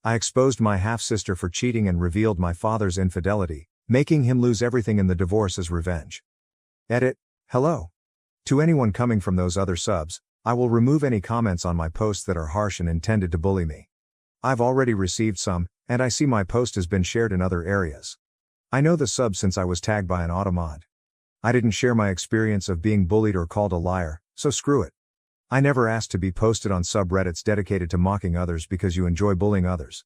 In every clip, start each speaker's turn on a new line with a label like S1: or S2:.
S1: I exposed my half-sister for cheating and revealed my father's infidelity, making him lose everything in the divorce as revenge. Edit. Hello. To anyone coming from those other subs, I will remove any comments on my posts that are harsh and intended to bully me. I've already received some, and I see my post has been shared in other areas. I know the sub since I was tagged by an automod. I didn't share my experience of being bullied or called a liar, so screw it. I never asked to be posted on subreddits dedicated to mocking others because you enjoy bullying others.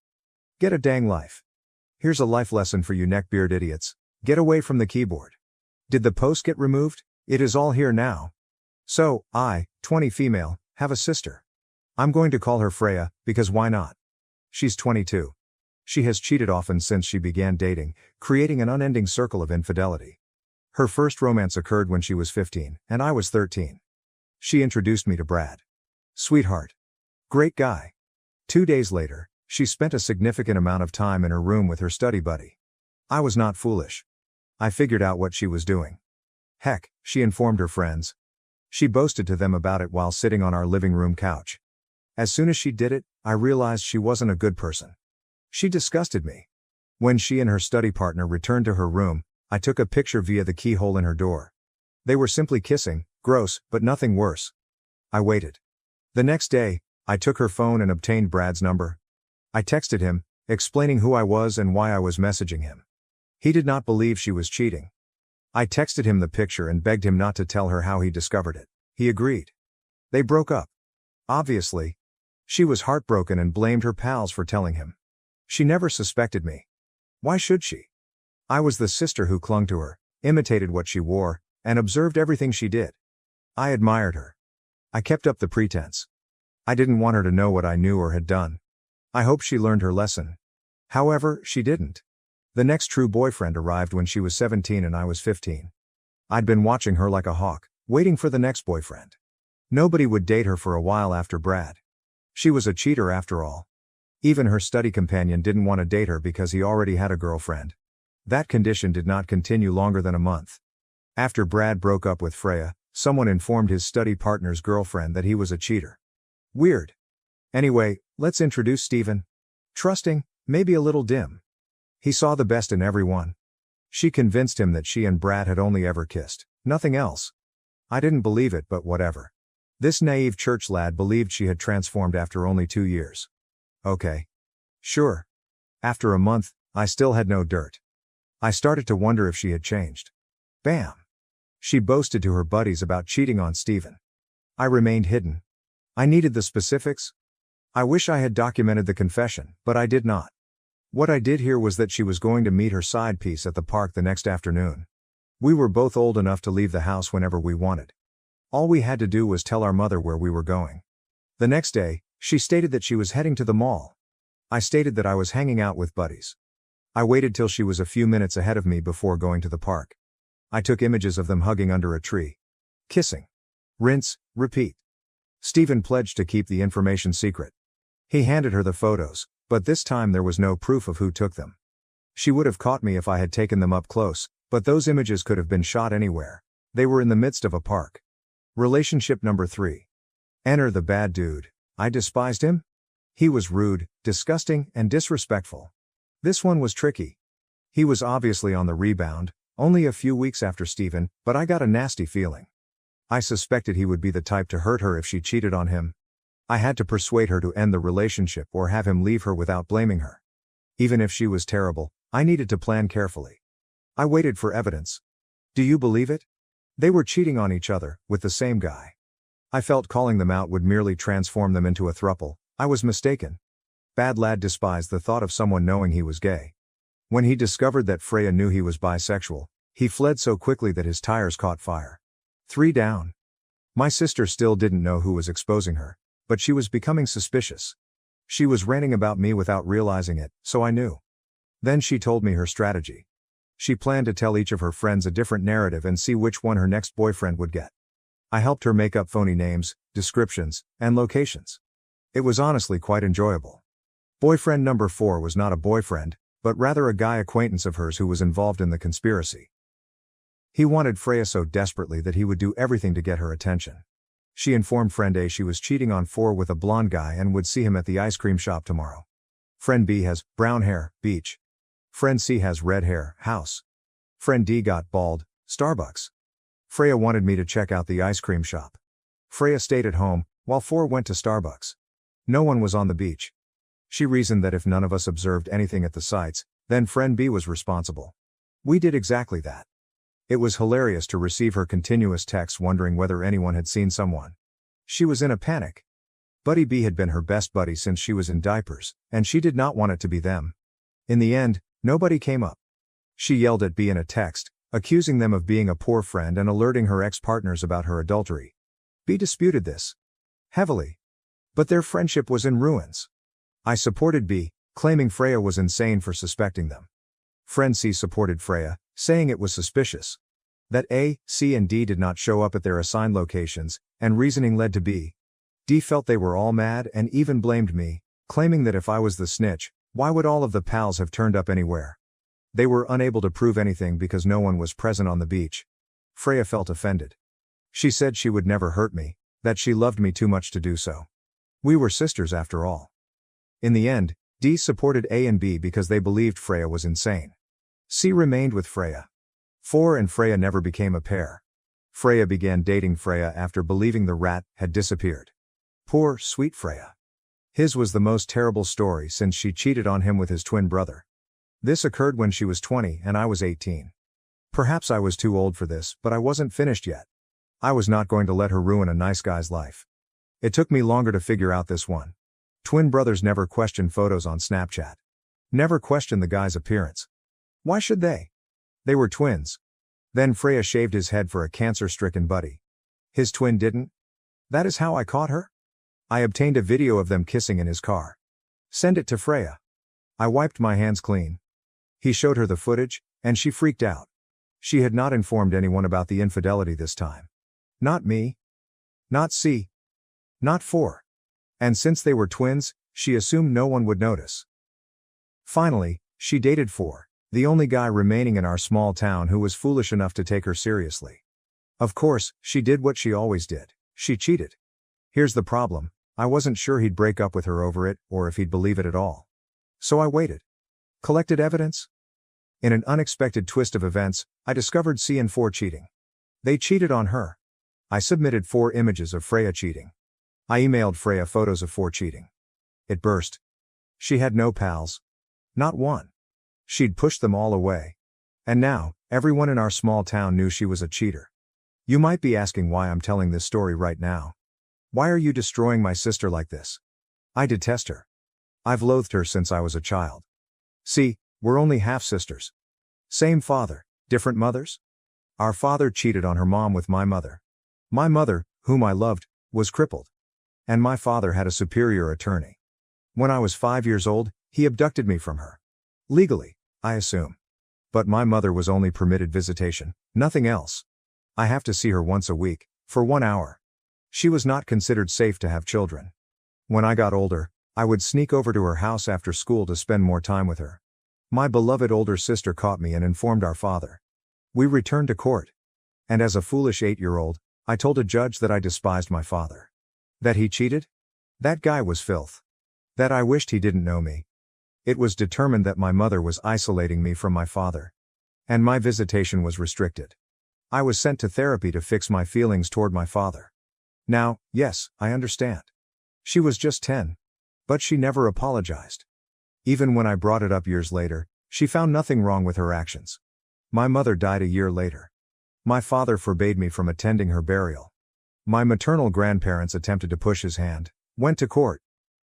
S1: Get a dang life. Here's a life lesson for you neckbeard idiots. Get away from the keyboard. Did the post get removed? It is all here now. So, I, 20 female, have a sister. I'm going to call her Freya, because why not? She's 22. She has cheated often since she began dating, creating an unending circle of infidelity. Her first romance occurred when she was 15, and I was 13. She introduced me to Brad. Sweetheart. Great guy. 2 days later, she spent a significant amount of time in her room with her study buddy. I was not foolish. I figured out what she was doing. Heck, she informed her friends. She boasted to them about it while sitting on our living room couch. As soon as she did it, I realized she wasn't a good person. She disgusted me. When she and her study partner returned to her room, I took a picture via the keyhole in her door. They were simply kissing, gross, but nothing worse. I waited. The next day, I took her phone and obtained Brad's number. I texted him, explaining who I was and why I was messaging him. He did not believe she was cheating. I texted him the picture and begged him not to tell her how he discovered it. He agreed. They broke up. Obviously. She was heartbroken and blamed her pals for telling him. She never suspected me. Why should she? I was the sister who clung to her, imitated what she wore, and observed everything she did. I admired her. I kept up the pretense. I didn't want her to know what I knew or had done. I hoped she learned her lesson. However, she didn't. The next true boyfriend arrived when she was 17 and I was 15. I'd been watching her like a hawk, waiting for the next boyfriend. Nobody would date her for a while after Brad. She was a cheater after all. Even her study companion didn't want to date her because he already had a girlfriend. That condition did not continue longer than a month. After Brad broke up with Freya, someone informed his study partner's girlfriend that he was a cheater. Weird. Anyway, let's introduce Steven. Trusting, maybe a little dim. He saw the best in everyone. She convinced him that she and Brad had only ever kissed, nothing else. I didn't believe it, but whatever. This naive church lad believed she had transformed after only 2 years. Okay. Sure. After a month, I still had no dirt. I started to wonder if she had changed. Bam. She boasted to her buddies about cheating on Steven. I remained hidden. I needed the specifics. I wish I had documented the confession, but I did not. What I did hear was that she was going to meet her side piece at the park the next afternoon. We were both old enough to leave the house whenever we wanted. All we had to do was tell our mother where we were going. The next day, she stated that she was heading to the mall. I stated that I was hanging out with buddies. I waited till she was a few minutes ahead of me before going to the park. I took images of them hugging under a tree. Kissing. Rinse, repeat. Steven pledged to keep the information secret. He handed her the photos, but this time there was no proof of who took them. She would have caught me if I had taken them up close, but those images could have been shot anywhere. They were in the midst of a park. Relationship number 3. Enter the bad dude. I despised him. He was rude, disgusting, and disrespectful. This one was tricky. He was obviously on the rebound, only a few weeks after Steven, but I got a nasty feeling. I suspected he would be the type to hurt her if she cheated on him. I had to persuade her to end the relationship or have him leave her without blaming her. Even if she was terrible, I needed to plan carefully. I waited for evidence. Do you believe it? They were cheating on each other, with the same guy. I felt calling them out would merely transform them into a throuple. I was mistaken. Bad lad despised the thought of someone knowing he was gay. When he discovered that Freya knew he was bisexual, he fled so quickly that his tires caught fire. 3 down. My sister still didn't know who was exposing her, but she was becoming suspicious. She was ranting about me without realizing it, so I knew. Then she told me her strategy. She planned to tell each of her friends a different narrative and see which one her next boyfriend would get. I helped her make up phony names, descriptions, and locations. It was honestly quite enjoyable. Boyfriend number 4 was not a boyfriend, but rather a guy acquaintance of hers who was involved in the conspiracy. He wanted Freya so desperately that he would do everything to get her attention. She informed friend A she was cheating on 4 with a blonde guy and would see him at the ice cream shop tomorrow. Friend B has brown hair, beach. Friend C has red hair, house. Friend D got bald, Starbucks. Freya wanted me to check out the ice cream shop. Freya stayed at home, while 4 went to Starbucks. No one was on the beach. She reasoned that if none of us observed anything at the sites, then friend B was responsible. We did exactly that. It was hilarious to receive her continuous texts wondering whether anyone had seen someone. She was in a panic. Buddy B had been her best buddy since she was in diapers, and she did not want it to be them. In the end, nobody came up. She yelled at B in a text, accusing them of being a poor friend and alerting her ex-partners about her adultery. B disputed this heavily. But their friendship was in ruins. I supported B, claiming Freya was insane for suspecting them. Friend C supported Freya, saying it was suspicious that A, C and D did not show up at their assigned locations, and reasoning led to B. D felt they were all mad and even blamed me, claiming that if I was the snitch, why would all of the pals have turned up anywhere? They were unable to prove anything because no one was present on the beach. Freya felt offended. She said she would never hurt me, that she loved me too much to do so. We were sisters after all. In the end, D supported A and B because they believed Freya was insane. C remained with Freya. 4 and Freya never became a pair. Freya began dating Freya after believing the rat had disappeared. Poor, sweet Freya. His was the most terrible story since she cheated on him with his twin brother. This occurred when she was 20 and I was 18. Perhaps I was too old for this, but I wasn't finished yet. I was not going to let her ruin a nice guy's life. It took me longer to figure out this one. Twin brothers never question photos on Snapchat. Never question the guy's appearance. Why should they? They were twins. Then Freya shaved his head for a cancer-stricken buddy. His twin didn't? That is how I caught her? I obtained a video of them kissing in his car. Send it to Freya. I wiped my hands clean. He showed her the footage, and she freaked out. She had not informed anyone about the infidelity this time. Not me. Not C. Not 4. And since they were twins, she assumed no one would notice. Finally, she dated 4, the only guy remaining in our small town who was foolish enough to take her seriously. Of course, she did what she always did. She cheated. Here's the problem. I wasn't sure he'd break up with her over it, or if he'd believe it at all. So I waited. Collected evidence. In an unexpected twist of events, I discovered C and 4 cheating. They cheated on her. I submitted 4 images of Freya cheating. I emailed Freya photos of 4 cheating. It burst. She had no pals. Not one. She'd pushed them all away. And now, everyone in our small town knew she was a cheater. You might be asking why I'm telling this story right now. Why are you destroying my sister like this? I detest her. I've loathed her since I was a child. See, we're only half-sisters. Same father, different mothers? Our father cheated on her mom with my mother. My mother, whom I loved, was crippled. And my father had a superior attorney. When I was 5 years old, he abducted me from her. Legally, I assume. But my mother was only permitted visitation, nothing else. I have to see her once a week, for 1 hour. She was not considered safe to have children. When I got older, I would sneak over to her house after school to spend more time with her. My beloved older sister caught me and informed our father. We returned to court. And as a foolish 8-year-old, I told a judge that I despised my father. That he cheated? That guy was filth. That I wished he didn't know me. It was determined that my mother was isolating me from my father. And my visitation was restricted. I was sent to therapy to fix my feelings toward my father. Now, yes, I understand. She was just 10. But she never apologized. Even when I brought it up years later, she found nothing wrong with her actions. My mother died a year later. My father forbade me from attending her burial. My maternal grandparents attempted to push his hand, went to court.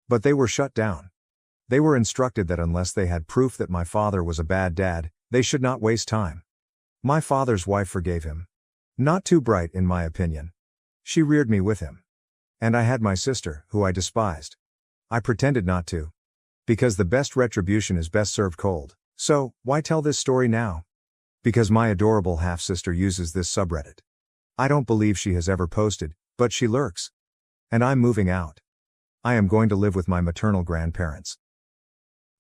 S1: But they were shut down. They were instructed that unless they had proof that my father was a bad dad, they should not waste time. My father's wife forgave him. Not too bright in my opinion. She reared me with him. And I had my sister, who I despised. I pretended not to. Because the best retribution is best served cold. So, why tell this story now? Because my adorable half-sister uses this subreddit. I don't believe she has ever posted, but she lurks. And I'm moving out. I am going to live with my maternal grandparents.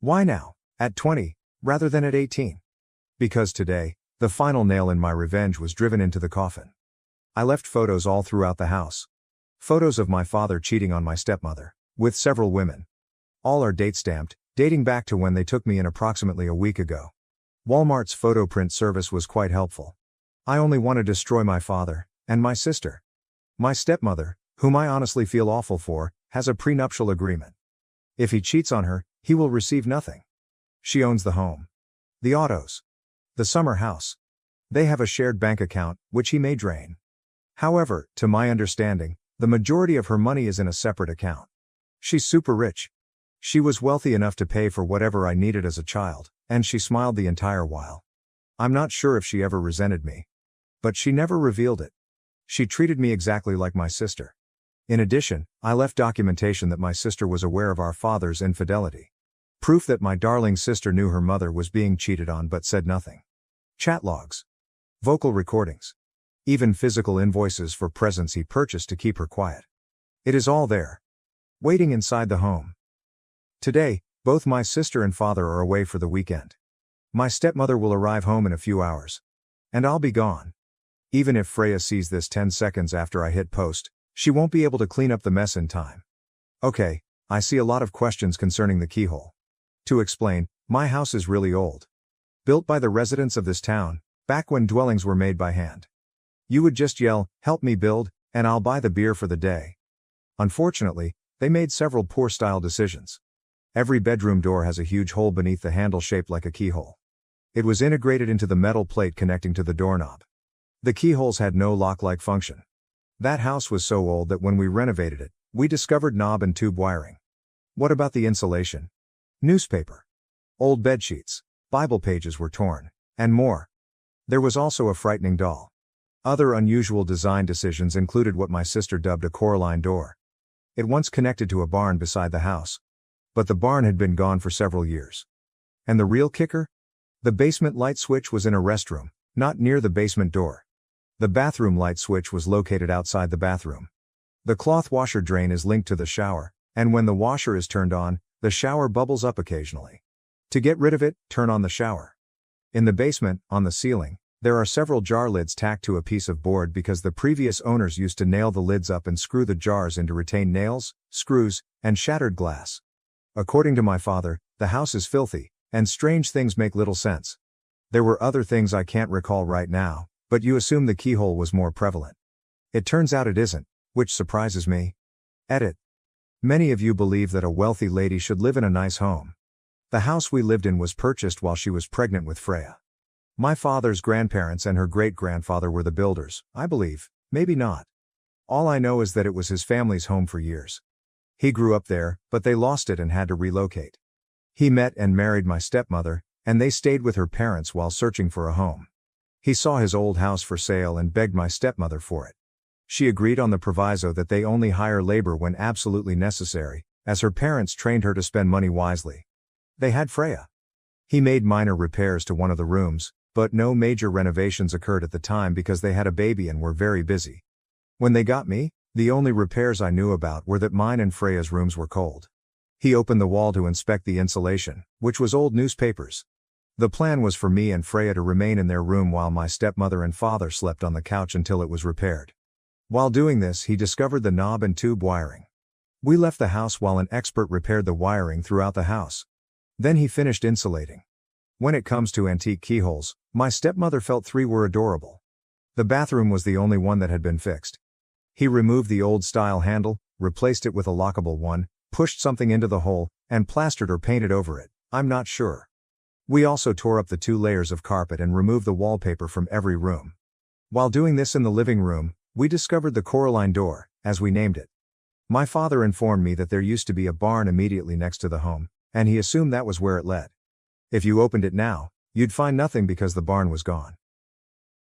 S1: Why now, at 20, rather than at 18? Because today, the final nail in my revenge was driven into the coffin. I left photos all throughout the house. Photos of my father cheating on my stepmother, with several women. All are date-stamped, dating back to when they took me in approximately a week ago. Walmart's photo print service was quite helpful. I only want to destroy my father, and my sister. My stepmother, whom I honestly feel awful for, has a prenuptial agreement. If he cheats on her, he will receive nothing. She owns the home, the autos, the summer house. They have a shared bank account, which he may drain. However, to my understanding, the majority of her money is in a separate account. She's super rich. She was wealthy enough to pay for whatever I needed as a child, and she smiled the entire while. I'm not sure if she ever resented me. But she never revealed it. She treated me exactly like my sister. In addition, I left documentation that my sister was aware of our father's infidelity. Proof that my darling sister knew her mother was being cheated on but said nothing. Chat logs. Vocal recordings. Even physical invoices for presents he purchased to keep her quiet. It is all there. Waiting inside the home. Today, both my sister and father are away for the weekend. My stepmother will arrive home in a few hours. And I'll be gone. Even if Freya sees this 10 seconds after I hit post, she won't be able to clean up the mess in time. Okay, I see a lot of questions concerning the keyhole. To explain, my house is really old. Built by the residents of this town, back when dwellings were made by hand. You would just yell, "Help me build," and I'll buy the beer for the day. Unfortunately, they made several poor style decisions. Every bedroom door has a huge hole beneath the handle shaped like a keyhole. It was integrated into the metal plate connecting to the doorknob. The keyholes had no lock-like function. That house was so old that when we renovated it, we discovered knob and tube wiring. What about the insulation? Newspaper. Old bedsheets, Bible pages were torn, and more. There was also a frightening doll. Other unusual design decisions included what my sister dubbed a Coraline door. It once connected to a barn beside the house. But the barn had been gone for several years. And the real kicker? The basement light switch was in a restroom, not near the basement door. The bathroom light switch was located outside the bathroom. The cloth washer drain is linked to the shower, and when the washer is turned on, the shower bubbles up occasionally. To get rid of it, turn on the shower. In the basement, on the ceiling, there are several jar lids tacked to a piece of board because the previous owners used to nail the lids up and screw the jars in to retain nails, screws, and shattered glass. According to my father, the house is filthy, and strange things make little sense. There were other things I can't recall right now, but you assume the keyhole was more prevalent. It turns out it isn't, which surprises me. Edit. Many of you believe that a wealthy lady should live in a nice home. The house we lived in was purchased while she was pregnant with Freya. My father's grandparents and her great-grandfather were the builders, I believe, maybe not. All I know is that it was his family's home for years. He grew up there, but they lost it and had to relocate. He met and married my stepmother, and they stayed with her parents while searching for a home. He saw his old house for sale and begged my stepmother for it. She agreed on the proviso that they only hire labor when absolutely necessary, as her parents trained her to spend money wisely. They had Freya. He made minor repairs to one of the rooms, but no major renovations occurred at the time because they had a baby and were very busy. When they got me, the only repairs I knew about were that mine and Freya's rooms were cold. He opened the wall to inspect the insulation, which was old newspapers. The plan was for me and Freya to remain in their room while my stepmother and father slept on the couch until it was repaired. While doing this, he discovered the knob and tube wiring. We left the house while an expert repaired the wiring throughout the house. Then he finished insulating. When it comes to antique keyholes, my stepmother felt 3 were adorable. The bathroom was the only one that had been fixed. He removed the old-style handle, replaced it with a lockable one, pushed something into the hole, and plastered or painted over it, I'm not sure. We also tore up the 2 layers of carpet and removed the wallpaper from every room. While doing this in the living room, we discovered the Coraline door, as we named it. My father informed me that there used to be a barn immediately next to the home, and he assumed that was where it led. If you opened it now, you'd find nothing because the barn was gone.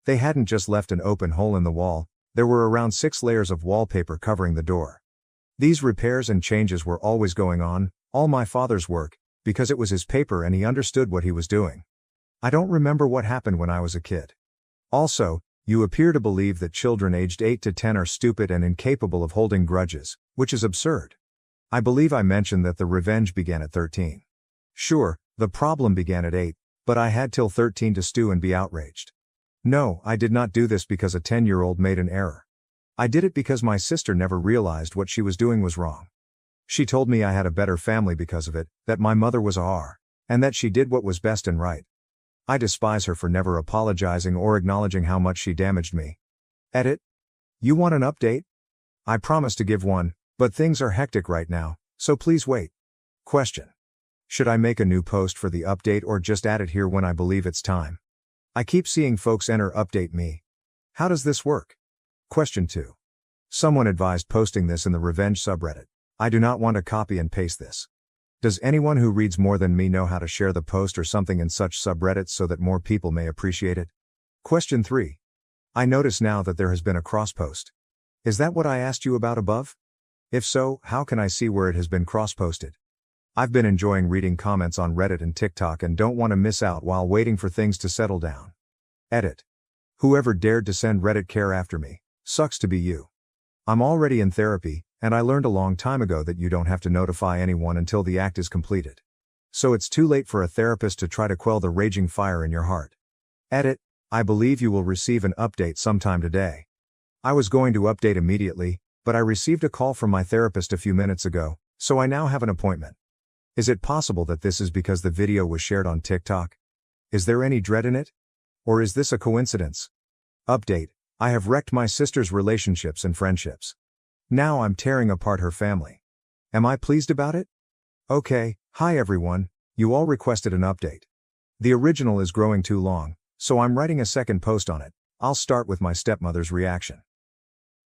S1: They hadn't just left an open hole in the wall, there were around 6 layers of wallpaper covering the door. These repairs and changes were always going on, all my father's work, because it was his paper and he understood what he was doing. I don't remember what happened when I was a kid. Also, you appear to believe that children aged 8 to 10 are stupid and incapable of holding grudges, which is absurd. I believe I mentioned that the revenge began at 13. Sure, the problem began at 8, but I had till 13 to stew and be outraged. No, I did not do this because a 10-year-old made an error. I did it because my sister never realized what she was doing was wrong. She told me I had a better family because of it, that my mother was a R, and that she did what was best and right. I despise her for never apologizing or acknowledging how much she damaged me. Edit. You want an update? I promise to give one, but things are hectic right now, so please wait. Question. Should I make a new post for the update or just add it here when I believe it's time? I keep seeing folks enter update me. How does this work? Question 2. Someone advised posting this in the Revenge subreddit. I do not want to copy and paste this. Does anyone who reads more than me know how to share the post or something in such subreddits so that more people may appreciate it? Question 3. I notice now that there has been a cross-post. Is that what I asked you about above? If so, how can I see where it has been cross-posted? I've been enjoying reading comments on Reddit and TikTok and don't want to miss out while waiting for things to settle down. Edit. Whoever dared to send Reddit care after me, sucks to be you. I'm already in therapy, and I learned a long time ago that you don't have to notify anyone until the act is completed. So it's too late for a therapist to try to quell the raging fire in your heart. Edit. I believe you will receive an update sometime today. I was going to update immediately, but I received a call from my therapist a few minutes ago, so I now have an appointment. Is it possible that this is because the video was shared on TikTok? Is there any dread in it? Or is this a coincidence? Update. I have wrecked my sister's relationships and friendships. Now I'm tearing apart her family. Am I pleased about it? Okay, hi everyone, you all requested an update. The original is growing too long, so I'm writing a second post on it. I'll start with my stepmother's reaction.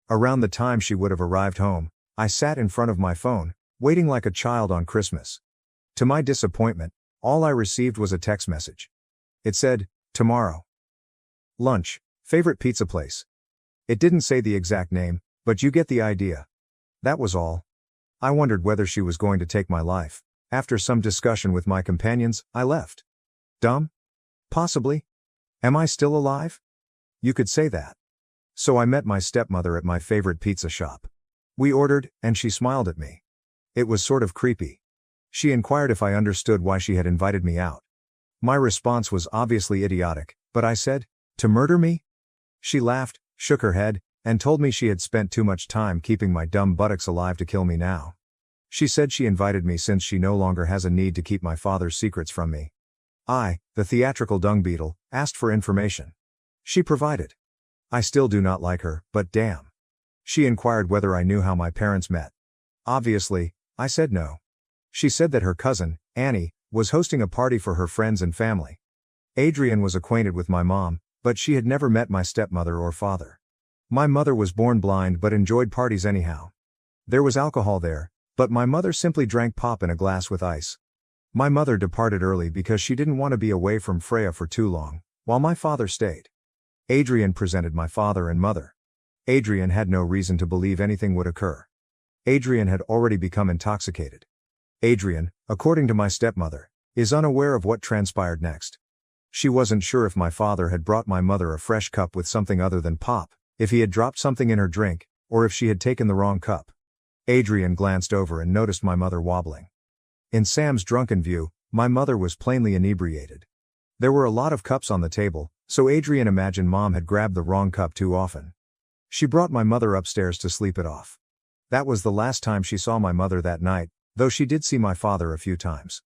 S1: Around the time she would have arrived home, I sat in front of my phone, waiting like a child on Christmas. To my disappointment, all I received was a text message. It said, tomorrow. Lunch, favorite pizza place. It didn't say the exact name, but you get the idea. That was all. I wondered whether she was going to take my life. After some discussion with my companions, I left. Dumb? Possibly. Am I still alive? You could say that. So I met my stepmother at my favorite pizza shop. We ordered, and she smiled at me. It was sort of creepy. She inquired if I understood why she had invited me out. My response was obviously idiotic, but I said, to murder me? She laughed, shook her head, and told me she had spent too much time keeping my dumb buttocks alive to kill me now. She said she invited me since she no longer has a need to keep my father's secrets from me. I, the theatrical dung beetle, asked for information. She provided. I still do not like her, but damn. She inquired whether I knew how my parents met. Obviously, I said no. She said that her cousin, Annie, was hosting a party for her friends and family. Adrian was acquainted with my mom, but she had never met my stepmother or father. My mother was born blind but enjoyed parties anyhow. There was alcohol there, but my mother simply drank pop in a glass with ice. My mother departed early because she didn't want to be away from Freya for too long, while my father stayed. Adrian presented my father and mother. Adrian had no reason to believe anything would occur. Adrian had already become intoxicated. Adrian, according to my stepmother, is unaware of what transpired next. She wasn't sure if my father had brought my mother a fresh cup with something other than pop, if he had dropped something in her drink, or if she had taken the wrong cup. Adrian glanced over and noticed my mother wobbling. In Sam's drunken view, my mother was plainly inebriated. There were a lot of cups on the table, so Adrian imagined Mom had grabbed the wrong cup too often. She brought my mother upstairs to sleep it off. That was the last time she saw my mother that night, though she did see my father a few times.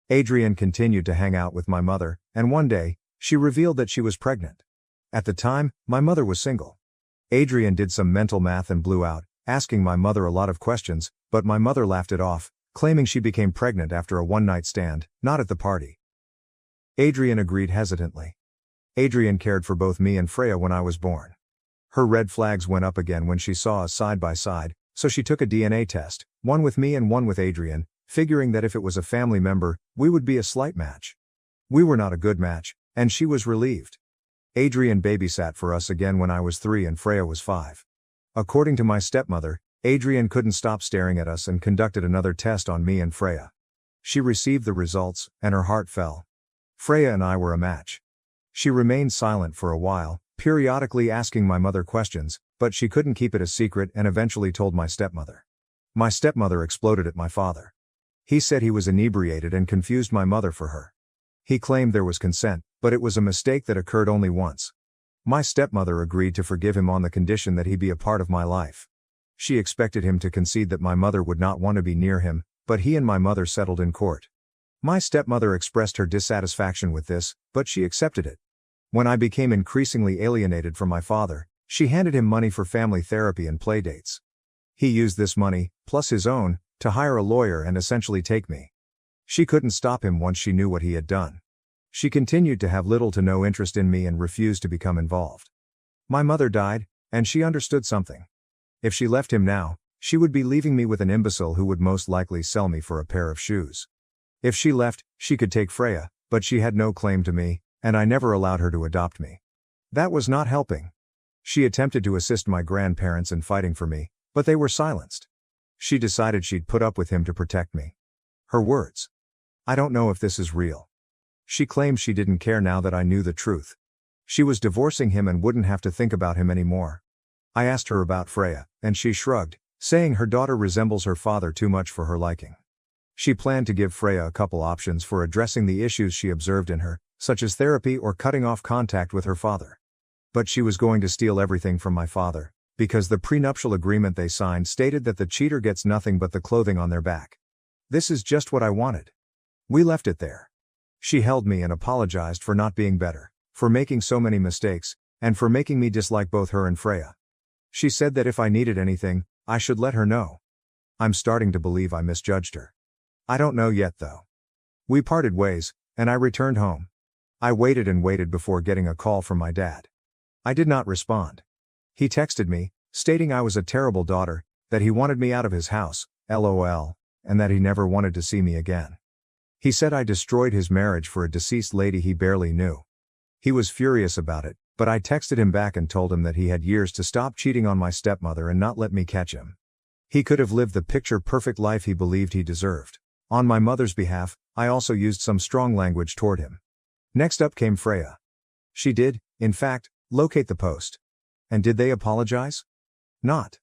S1: Adrian continued to hang out with my mother, and one day, she revealed that she was pregnant. At the time, my mother was single. Adrian did some mental math and blew out, asking my mother a lot of questions, but my mother laughed it off, claiming she became pregnant after a one-night stand, not at the party. Adrian agreed hesitantly. Adrian cared for both me and Freya when I was born. Her red flags went up again when she saw us side by side, so she took a DNA test, one with me and one with Adrian, figuring that if it was a family member, we would be a slight match. We were not a good match, and she was relieved. Adrian babysat for us again when I was 3 and Freya was 5. According to my stepmother, Adrian couldn't stop staring at us and conducted another test on me and Freya. She received the results, and her heart fell. Freya and I were a match. She remained silent for a while, periodically asking my mother questions, but she couldn't keep it a secret and eventually told my stepmother. My stepmother exploded at my father. He said he was inebriated and confused my mother for her. He claimed there was consent, but it was a mistake that occurred only once. My stepmother agreed to forgive him on the condition that he be a part of my life. She expected him to concede that my mother would not want to be near him, but he and my mother settled in court. My stepmother expressed her dissatisfaction with this, but she accepted it. When I became increasingly alienated from my father, she handed him money for family therapy and playdates. He used this money, plus his own, to hire a lawyer and essentially take me. She couldn't stop him once she knew what he had done. She continued to have little to no interest in me and refused to become involved. My mother died, and she understood something. If she left him now, she would be leaving me with an imbecile who would most likely sell me for a pair of shoes. If she left, she could take Freya, but she had no claim to me, and I never allowed her to adopt me. That was not helping. She attempted to assist my grandparents in fighting for me, but they were silenced. She decided she'd put up with him to protect me. Her words. I don't know if this is real. She claimed she didn't care now that I knew the truth. She was divorcing him and wouldn't have to think about him anymore. I asked her about Freya, and she shrugged, saying her daughter resembles her father too much for her liking. She planned to give Freya a couple options for addressing the issues she observed in her, such as therapy or cutting off contact with her father. But she was going to steal everything from my father, because the prenuptial agreement they signed stated that the cheater gets nothing but the clothing on their back. This is just what I wanted. We left it there. She held me and apologized for not being better, for making so many mistakes, and for making me dislike both her and Freya. She said that if I needed anything, I should let her know. I'm starting to believe I misjudged her. I don't know yet though. We parted ways, and I returned home. I waited and waited before getting a call from my dad. I did not respond. He texted me, stating I was a terrible daughter, that he wanted me out of his house, LOL, and that he never wanted to see me again. He said I destroyed his marriage for a deceased lady he barely knew. He was furious about it, but I texted him back and told him that he had years to stop cheating on my stepmother and not let me catch him. He could have lived the picture-perfect life he believed he deserved. On my mother's behalf, I also used some strong language toward him. Next up came Freya. She did, in fact, locate the post. And did they apologize? Not.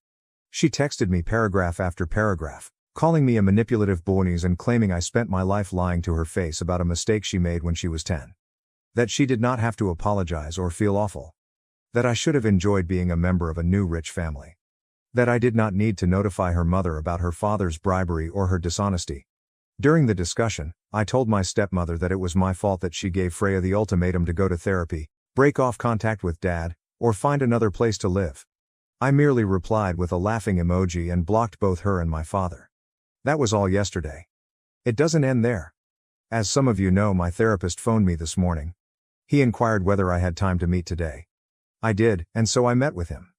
S1: She texted me paragraph after paragraph, calling me a manipulative boonies and claiming I spent my life lying to her face about a mistake she made when she was 10. That she did not have to apologize or feel awful. That I should have enjoyed being a member of a new rich family. That I did not need to notify her mother about her father's bribery or her dishonesty. During the discussion, I told my stepmother that it was my fault that she gave Freya the ultimatum to go to therapy, break off contact with Dad, or find another place to live. I merely replied with a laughing emoji and blocked both her and my father. That was all yesterday. It doesn't end there. As some of you know, my therapist phoned me this morning. He inquired whether I had time to meet today. I did, and so I met with him.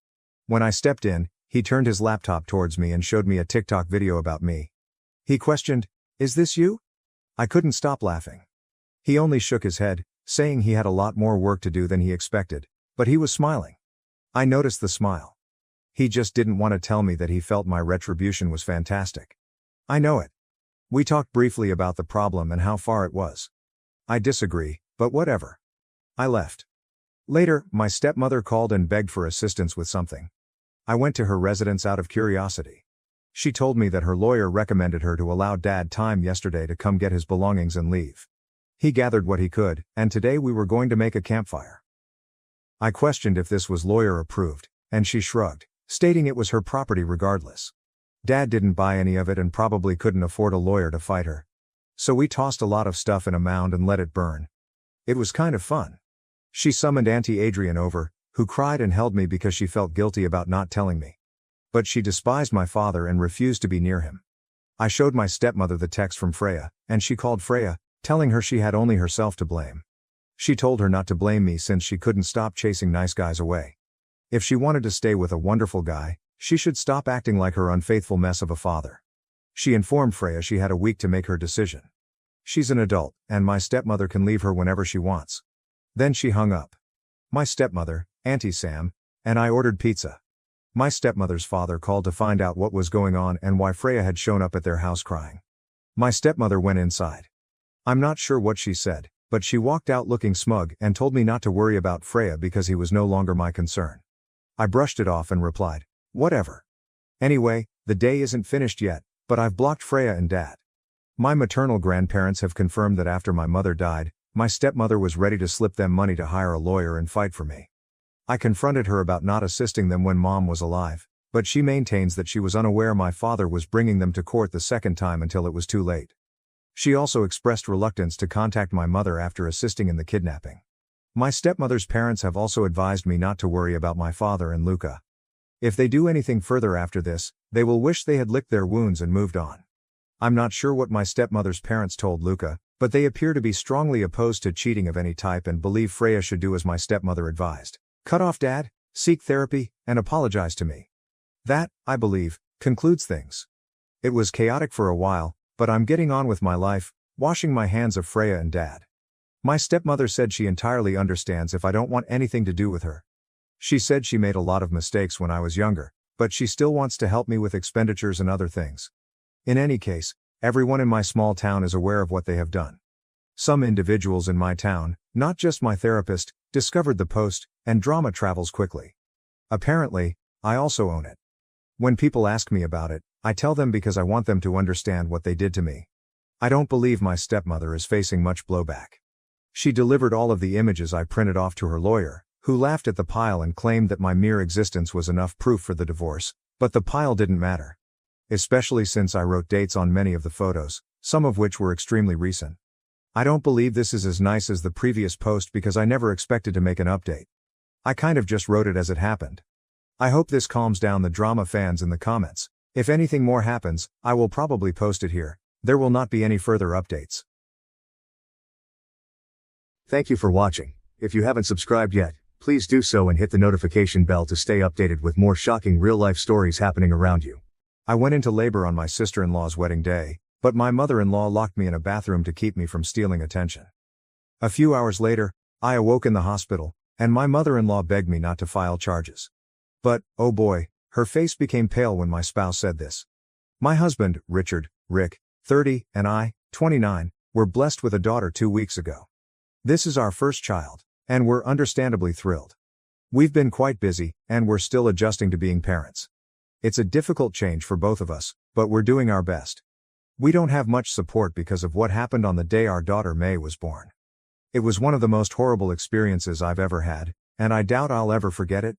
S1: When I stepped in, he turned his laptop towards me and showed me a TikTok video about me. He questioned, "Is this you?" I couldn't stop laughing. He only shook his head, saying he had a lot more work to do than he expected, but he was smiling. I noticed the smile. He just didn't want to tell me that he felt my retribution was fantastic. I know it. We talked briefly about the problem and how far it was. I disagree, but whatever. I left. Later, my stepmother called and begged for assistance with something. I went to her residence out of curiosity. She told me that her lawyer recommended her to allow Dad time yesterday to come get his belongings and leave. He gathered what he could, and today we were going to make a campfire. I questioned if this was lawyer approved, and she shrugged, stating it was her property regardless. Dad didn't buy any of it and probably couldn't afford a lawyer to fight her. So we tossed a lot of stuff in a mound and let it burn. It was kind of fun. She summoned Auntie Adrian over, who cried and held me because she felt guilty about not telling me. But she despised my father and refused to be near him. I showed my stepmother the text from Freya, and she called Freya, telling her she had only herself to blame. She told her not to blame me since she couldn't stop chasing nice guys away. If she wanted to stay with a wonderful guy, she should stop acting like her unfaithful mess of a father. She informed Freya she had a week to make her decision. She's an adult, and my stepmother can leave her whenever she wants. Then she hung up. My stepmother, Auntie Sam, and I ordered pizza. My stepmother's father called to find out what was going on and why Freya had shown up at their house crying. My stepmother went inside. I'm not sure what she said, but she walked out looking smug and told me not to worry about Freya because he was no longer my concern. I brushed it off and replied, "Whatever. Anyway, the day isn't finished yet, but I've blocked Freya and Dad." My maternal grandparents have confirmed that after my mother died, my stepmother was ready to slip them money to hire a lawyer and fight for me. I confronted her about not assisting them when Mom was alive, but she maintains that she was unaware my father was bringing them to court the second time until it was too late. She also expressed reluctance to contact my mother after assisting in the kidnapping. My stepmother's parents have also advised me not to worry about my father and Luca. If they do anything further after this, they will wish they had licked their wounds and moved on. I'm not sure what my stepmother's parents told Luca, but they appear to be strongly opposed to cheating of any type and believe Freya should do as my stepmother advised. Cut off Dad, seek therapy, and apologize to me. That, I believe, concludes things. It was chaotic for a while, but I'm getting on with my life, washing my hands of Freya and Dad. My stepmother said she entirely understands if I don't want anything to do with her. She said she made a lot of mistakes when I was younger, but she still wants to help me with expenditures and other things. In any case, everyone in my small town is aware of what they have done. Some individuals in my town, not just my therapist, discovered the post, and drama travels quickly. Apparently, I also own it. When people ask me about it, I tell them because I want them to understand what they did to me. I don't believe my stepmother is facing much blowback. She delivered all of the images I printed off to her lawyer, who laughed at the pile and claimed that my mere existence was enough proof for the divorce, but the pile didn't matter. Especially since I wrote dates on many of the photos, some of which were extremely recent. I don't believe this is as nice as the previous post because I never expected to make an update. I kind of just wrote it as it happened. I hope this calms down the drama fans in the comments. If anything more happens, I will probably post it here. There will not be any further updates. Thank you for watching. If you haven't subscribed yet, please do so and hit the notification bell to stay updated with more shocking real-life stories happening around you. I went into labor on my sister-in-law's wedding day, but my mother-in-law locked me in a bathroom to keep me from stealing attention. A few hours later, I awoke in the hospital, and my mother-in-law begged me not to file charges. But, oh boy, her face became pale when my spouse said this. My husband, Rick, 30, and I, 29, were blessed with a daughter 2 weeks ago. This is our first child, and we're understandably thrilled. We've been quite busy, and we're still adjusting to being parents. It's a difficult change for both of us, but we're doing our best. We don't have much support because of what happened on the day our daughter May was born. It was one of the most horrible experiences I've ever had, and I doubt I'll ever forget it.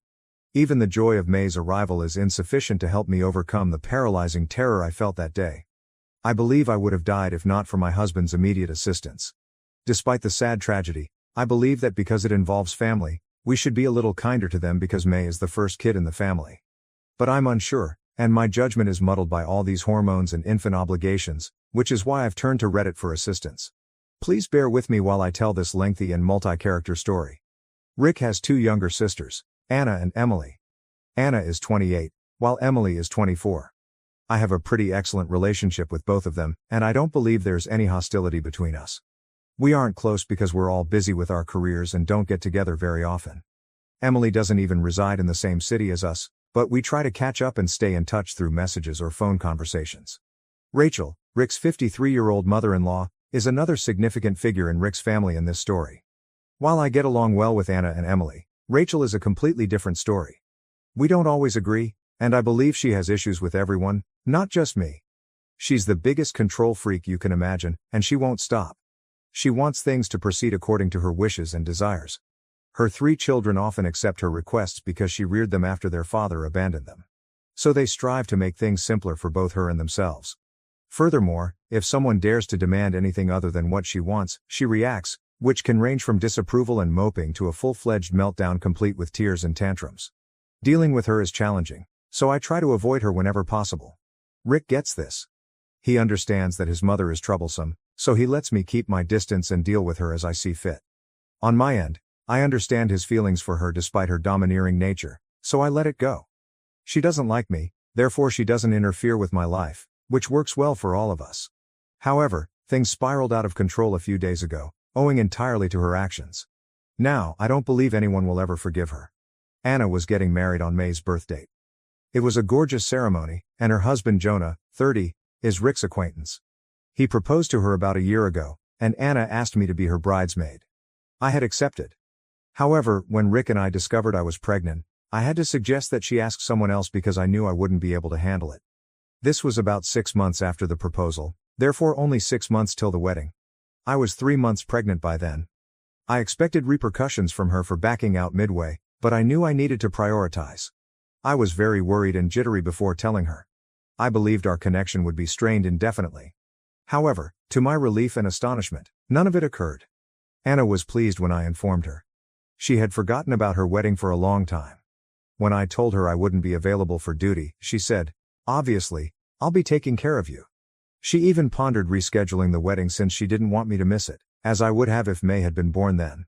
S1: Even the joy of May's arrival is insufficient to help me overcome the paralyzing terror I felt that day. I believe I would have died if not for my husband's immediate assistance. Despite the sad tragedy, I believe that because it involves family, we should be a little kinder to them because May is the first kid in the family. But I'm unsure, and my judgment is muddled by all these hormones and infant obligations, which is why I've turned to Reddit for assistance. Please bear with me while I tell this lengthy and multi-character story. Rick has 2 younger sisters, Anna and Emily. Anna is 28, while Emily is 24. I have a pretty excellent relationship with both of them, and I don't believe there's any hostility between us. We aren't close because we're all busy with our careers and don't get together very often. Emily doesn't even reside in the same city as us, but we try to catch up and stay in touch through messages or phone conversations. Rachel, Rick's 53-year-old mother-in-law, is another significant figure in Rick's family in this story. While I get along well with Anna and Emily, Rachel is a completely different story. We don't always agree, and I believe she has issues with everyone, not just me. She's the biggest control freak you can imagine, and she won't stop. She wants things to proceed according to her wishes and desires. Her 3 children often accept her requests because she reared them after their father abandoned them. So they strive to make things simpler for both her and themselves. Furthermore, if someone dares to demand anything other than what she wants, she reacts, which can range from disapproval and moping to a full-fledged meltdown complete with tears and tantrums. Dealing with her is challenging, so I try to avoid her whenever possible. Rick gets this. He understands that his mother is troublesome, so he lets me keep my distance and deal with her as I see fit. On my end, I understand his feelings for her despite her domineering nature, so I let it go. She doesn't like me, therefore she doesn't interfere with my life, which works well for all of us. However, things spiraled out of control a few days ago, owing entirely to her actions. Now, I don't believe anyone will ever forgive her. Anna was getting married on May's birth date. It was a gorgeous ceremony, and her husband Jonah, 30, is Rick's acquaintance. He proposed to her about a year ago, and Anna asked me to be her bridesmaid. I had accepted. However, when Rick and I discovered I was pregnant, I had to suggest that she ask someone else because I knew I wouldn't be able to handle it. This was about 6 months after the proposal, therefore only 6 months till the wedding. I was 3 months pregnant by then. I expected repercussions from her for backing out midway, but I knew I needed to prioritize. I was very worried and jittery before telling her. I believed our connection would be strained indefinitely. However, to my relief and astonishment, none of it occurred. Anna was pleased when I informed her. She had forgotten about her wedding for a long time. When I told her I wouldn't be available for duty, she said, "Obviously, I'll be taking care of you." She even pondered rescheduling the wedding since she didn't want me to miss it, as I would have if May had been born then.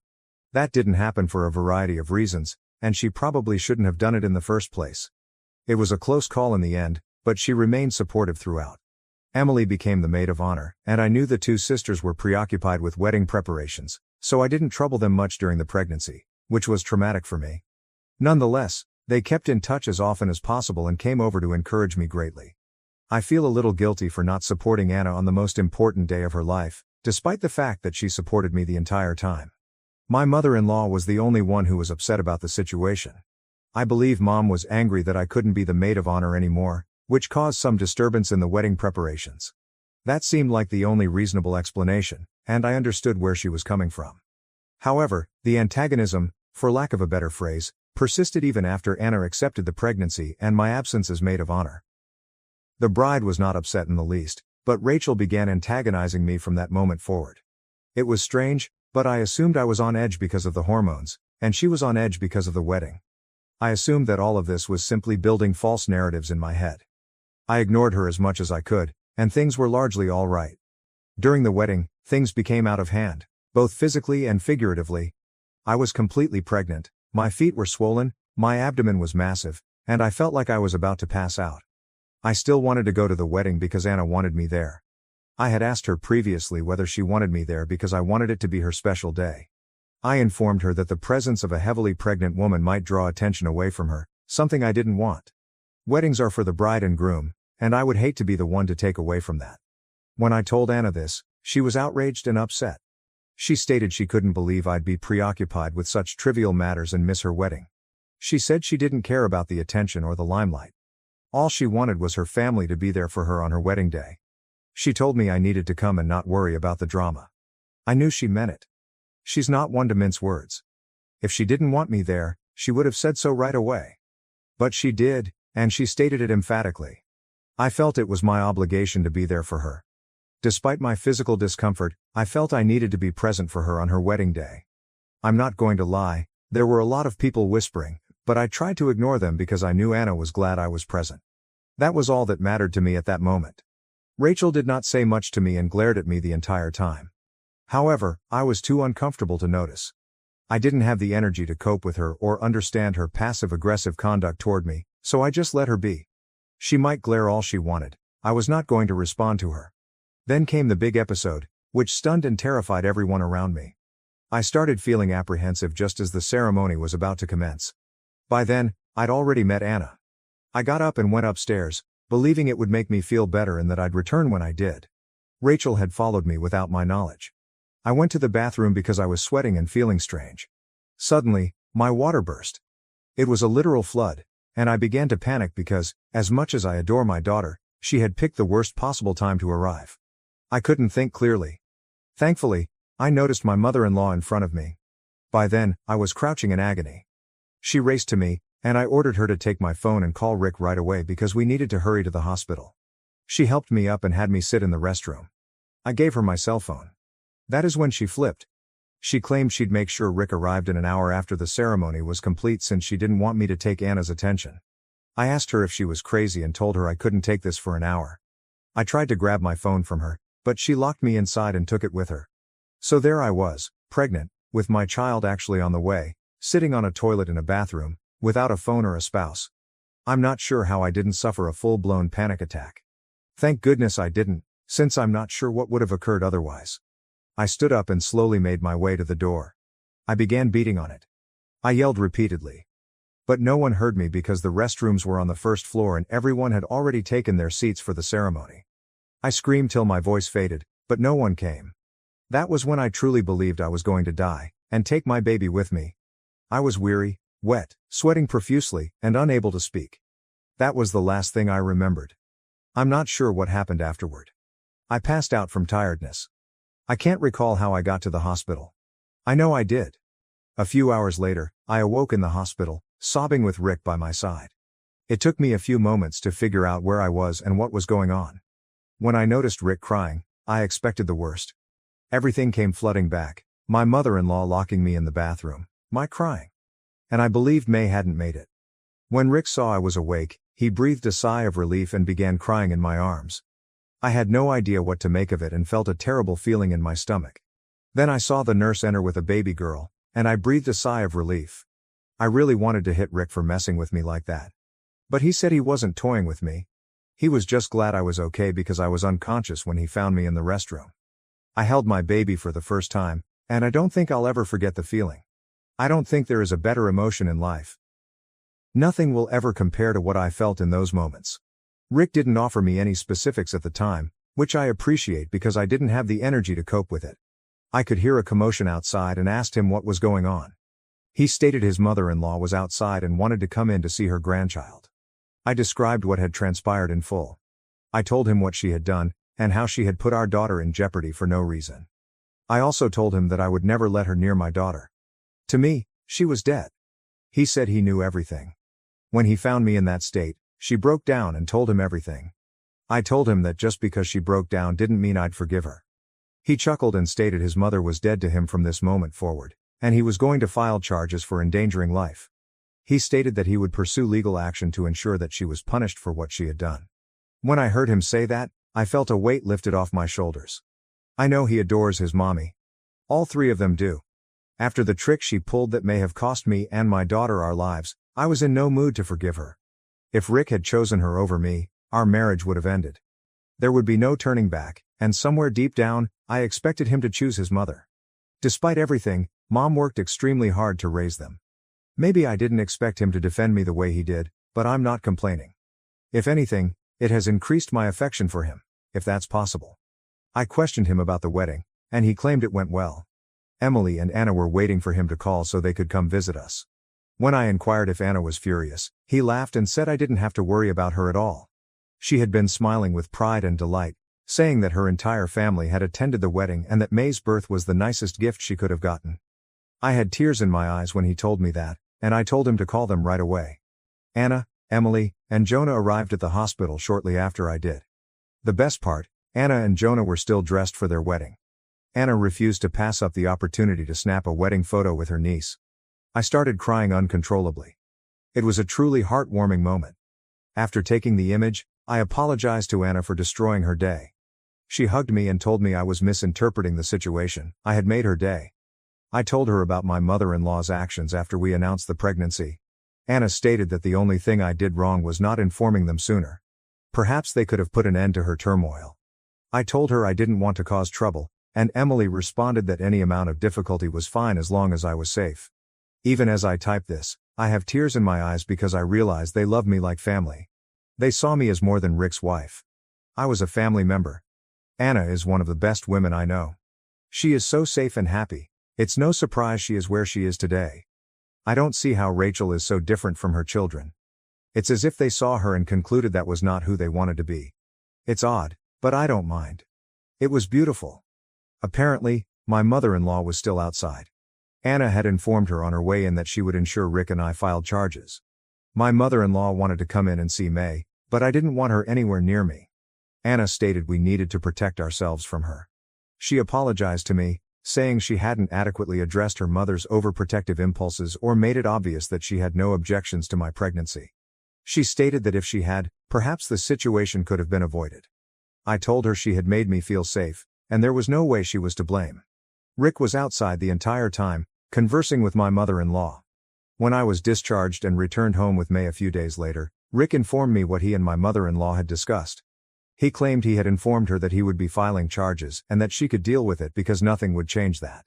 S1: That didn't happen for a variety of reasons, and she probably shouldn't have done it in the first place. It was a close call in the end, but she remained supportive throughout. Emily became the maid of honor, and I knew the two sisters were preoccupied with wedding preparations, so I didn't trouble them much during the pregnancy, which was traumatic for me. Nonetheless, they kept in touch as often as possible and came over to encourage me greatly. I feel a little guilty for not supporting Anna on the most important day of her life, despite the fact that she supported me the entire time. My mother-in-law was the only one who was upset about the situation. I believe Mom was angry that I couldn't be the maid of honor anymore, which caused some disturbance in the wedding preparations. That seemed like the only reasonable explanation, and I understood where she was coming from. However, the antagonism, for lack of a better phrase, persisted even after Anna accepted the pregnancy and my absence as maid of honor. The bride was not upset in the least, but Rachel began antagonizing me from that moment forward. It was strange, but I assumed I was on edge because of the hormones, and she was on edge because of the wedding. I assumed that all of this was simply building false narratives in my head. I ignored her as much as I could, and things were largely all right. During the wedding, things became out of hand, both physically and figuratively. I was completely pregnant, my feet were swollen, my abdomen was massive, and I felt like I was about to pass out. I still wanted to go to the wedding because Anna wanted me there. I had asked her previously whether she wanted me there because I wanted it to be her special day. I informed her that the presence of a heavily pregnant woman might draw attention away from her, something I didn't want. Weddings are for the bride and groom, and I would hate to be the one to take away from that. When I told Anna this, she was outraged and upset. She stated she couldn't believe I'd be preoccupied with such trivial matters and miss her wedding. She said she didn't care about the attention or the limelight. All she wanted was her family to be there for her on her wedding day. She told me I needed to come and not worry about the drama. I knew she meant it. She's not one to mince words. If she didn't want me there, she would have said so right away. But she did, and she stated it emphatically. I felt it was my obligation to be there for her. Despite my physical discomfort, I felt I needed to be present for her on her wedding day. I'm not going to lie, there were a lot of people whispering, but I tried to ignore them because I knew Anna was glad I was present. That was all that mattered to me at that moment. Rachel did not say much to me and glared at me the entire time. However, I was too uncomfortable to notice. I didn't have the energy to cope with her or understand her passive-aggressive conduct toward me, so I just let her be. She might glare all she wanted, I was not going to respond to her. Then came the big episode, which stunned and terrified everyone around me. I started feeling apprehensive just as the ceremony was about to commence. By then, I'd already met Anna. I got up and went upstairs, believing it would make me feel better and that I'd return when I did. Rachel had followed me without my knowledge. I went to the bathroom because I was sweating and feeling strange. Suddenly, my water burst. It was a literal flood, and I began to panic because, as much as I adore my daughter, she had picked the worst possible time to arrive. I couldn't think clearly. Thankfully, I noticed my mother-in-law in front of me. By then, I was crouching in agony. She raced to me, and I ordered her to take my phone and call Rick right away because we needed to hurry to the hospital. She helped me up and had me sit in the restroom. I gave her my cell phone. That is when she flipped. She claimed she'd make sure Rick arrived in an hour after the ceremony was complete since she didn't want me to take Anna's attention. I asked her if she was crazy and told her I couldn't take this for an hour. I tried to grab my phone from her, but she locked me inside and took it with her. So there I was, pregnant, with my child actually on the way, sitting on a toilet in a bathroom, without a phone or a spouse. I'm not sure how I didn't suffer a full-blown panic attack. Thank goodness I didn't, since I'm not sure what would have occurred otherwise. I stood up and slowly made my way to the door. I began beating on it. I yelled repeatedly. But no one heard me because the restrooms were on the first floor and everyone had already taken their seats for the ceremony. I screamed till my voice faded, but no one came. That was when I truly believed I was going to die, and take my baby with me. I was weary, wet, sweating profusely, and unable to speak. That was the last thing I remembered. I'm not sure what happened afterward. I passed out from tiredness. I can't recall how I got to the hospital. I know I did. A few hours later, I awoke in the hospital, sobbing with Rick by my side. It took me a few moments to figure out where I was and what was going on. When I noticed Rick crying, I expected the worst. Everything came flooding back, my mother-in-law locking me in the bathroom, my crying. And I believed May hadn't made it. When Rick saw I was awake, he breathed a sigh of relief and began crying in my arms. I had no idea what to make of it and felt a terrible feeling in my stomach. Then I saw the nurse enter with a baby girl, and I breathed a sigh of relief. I really wanted to hit Rick for messing with me like that. But he said he wasn't toying with me. He was just glad I was okay because I was unconscious when he found me in the restroom. I held my baby for the first time, and I don't think I'll ever forget the feeling. I don't think there is a better emotion in life. Nothing will ever compare to what I felt in those moments. Rick didn't offer me any specifics at the time, which I appreciate because I didn't have the energy to cope with it. I could hear a commotion outside and asked him what was going on. He stated his mother-in-law was outside and wanted to come in to see her grandchild. I described what had transpired in full. I told him what she had done, and how she had put our daughter in jeopardy for no reason. I also told him that I would never let her near my daughter. To me, she was dead. He said he knew everything. When he found me in that state, she broke down and told him everything. I told him that just because she broke down didn't mean I'd forgive her. He chuckled and stated his mother was dead to him from this moment forward, and he was going to file charges for endangering life. He stated that he would pursue legal action to ensure that she was punished for what she had done. When I heard him say that, I felt a weight lifted off my shoulders. I know he adores his mommy. All three of them do. After the trick she pulled that may have cost me and my daughter our lives, I was in no mood to forgive her. If Rick had chosen her over me, our marriage would have ended. There would be no turning back, and somewhere deep down, I expected him to choose his mother. Despite everything, Mom worked extremely hard to raise them. Maybe I didn't expect him to defend me the way he did, but I'm not complaining. If anything, it has increased my affection for him, if that's possible. I questioned him about the wedding, and he claimed it went well. Emily and Anna were waiting for him to call so they could come visit us. When I inquired if Anna was furious, he laughed and said I didn't have to worry about her at all. She had been smiling with pride and delight, saying that her entire family had attended the wedding and that May's birth was the nicest gift she could have gotten. I had tears in my eyes when he told me that, and I told him to call them right away. Anna, Emily, and Jonah arrived at the hospital shortly after I did. The best part, Anna and Jonah were still dressed for their wedding. Anna refused to pass up the opportunity to snap a wedding photo with her niece. I started crying uncontrollably. It was a truly heartwarming moment. After taking the image, I apologized to Anna for destroying her day. She hugged me and told me I was misinterpreting the situation. I had made her day. I told her about my mother-in-law's actions after we announced the pregnancy. Anna stated that the only thing I did wrong was not informing them sooner. Perhaps they could have put an end to her turmoil. I told her I didn't want to cause trouble, and Emily responded that any amount of difficulty was fine as long as I was safe. Even as I type this, I have tears in my eyes because I realize they love me like family. They saw me as more than Rick's wife. I was a family member. Anna is one of the best women I know. She is so safe and happy. It's no surprise she is where she is today. I don't see how Rachel is so different from her children. It's as if they saw her and concluded that was not who they wanted to be. It's odd, but I don't mind. It was beautiful. Apparently, my mother-in-law was still outside. Anna had informed her on her way in that she would ensure Rick and I filed charges. My mother-in-law wanted to come in and see May, but I didn't want her anywhere near me. Anna stated we needed to protect ourselves from her. She apologized to me, saying she hadn't adequately addressed her mother's overprotective impulses or made it obvious that she had no objections to my pregnancy. She stated that if she had, perhaps the situation could have been avoided. I told her she had made me feel safe, and there was no way she was to blame. Rick was outside the entire time, conversing with my mother-in-law. When I was discharged and returned home with May a few days later, Rick informed me what he and my mother-in-law had discussed. He claimed he had informed her that he would be filing charges and that she could deal with it because nothing would change that.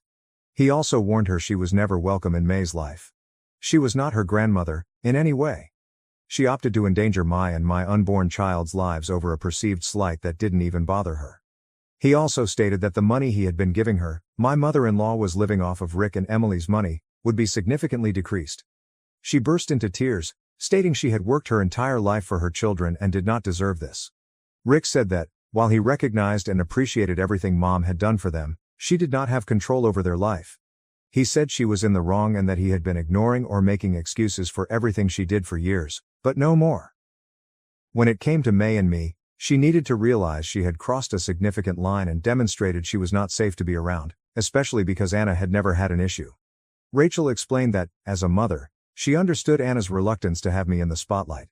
S1: He also warned her she was never welcome in May's life. She was not her grandmother, in any way. She opted to endanger my and my unborn child's lives over a perceived slight that didn't even bother her. He also stated that the money he had been giving her, my mother-in-law was living off of Rick and Emily's money, would be significantly decreased. She burst into tears, stating she had worked her entire life for her children and did not deserve this. Rick said that, while he recognized and appreciated everything Mom had done for them, she did not have control over their life. He said she was in the wrong and that he had been ignoring or making excuses for everything she did for years, But no more. When it came to May and me, she needed to realize she had crossed a significant line and demonstrated she was not safe to be around, especially because Anna had never had an issue. Rachel explained that, as a mother, she understood Anna's reluctance to have me in the spotlight.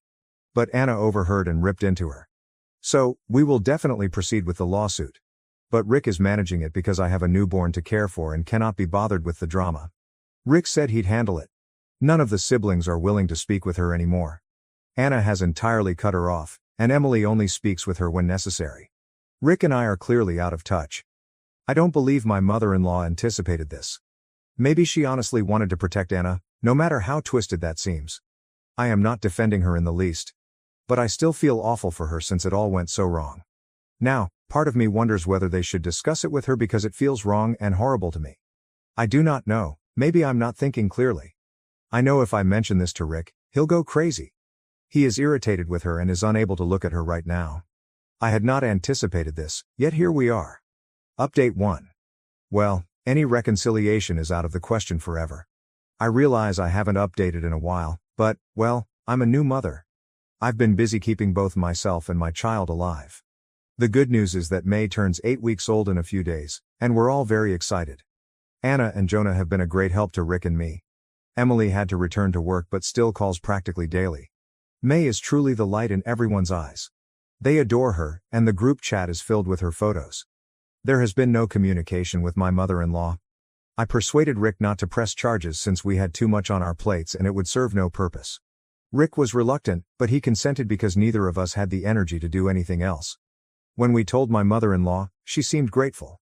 S1: But Anna overheard and ripped into her. So, we will definitely proceed with the lawsuit. But Rick is managing it because I have a newborn to care for and cannot be bothered with the drama. Rick said he'd handle it. None of the siblings are willing to speak with her anymore. Anna has entirely cut her off, and Emily only speaks with her when necessary. Rick and I are clearly out of touch. I don't believe my mother-in-law anticipated this. Maybe she honestly wanted to protect Anna, no matter how twisted that seems. I am not defending her in the least. But I still feel awful for her since it all went so wrong. Now, part of me wonders whether they should discuss it with her because it feels wrong and horrible to me. I do not know, maybe I'm not thinking clearly. I know if I mention this to Rick, he'll go crazy. He is irritated with her and is unable to look at her right now. I had not anticipated this, yet here we are. Update 1. Well, any reconciliation is out of the question forever. I realize I haven't updated in a while, but, well, I'm a new mother. I've been busy keeping both myself and my child alive. The good news is that May turns 8 weeks old in a few days, and we're all very excited. Anna and Jonah have been a great help to Rick and me. Emily had to return to work but still calls practically daily. May is truly the light in everyone's eyes. They adore her, and the group chat is filled with her photos. There has been no communication with my mother-in-law. I persuaded Rick not to press charges since we had too much on our plates and it would serve no purpose. Rick was reluctant, but he consented because neither of us had the energy to do anything else. When we told my mother-in-law, she seemed grateful.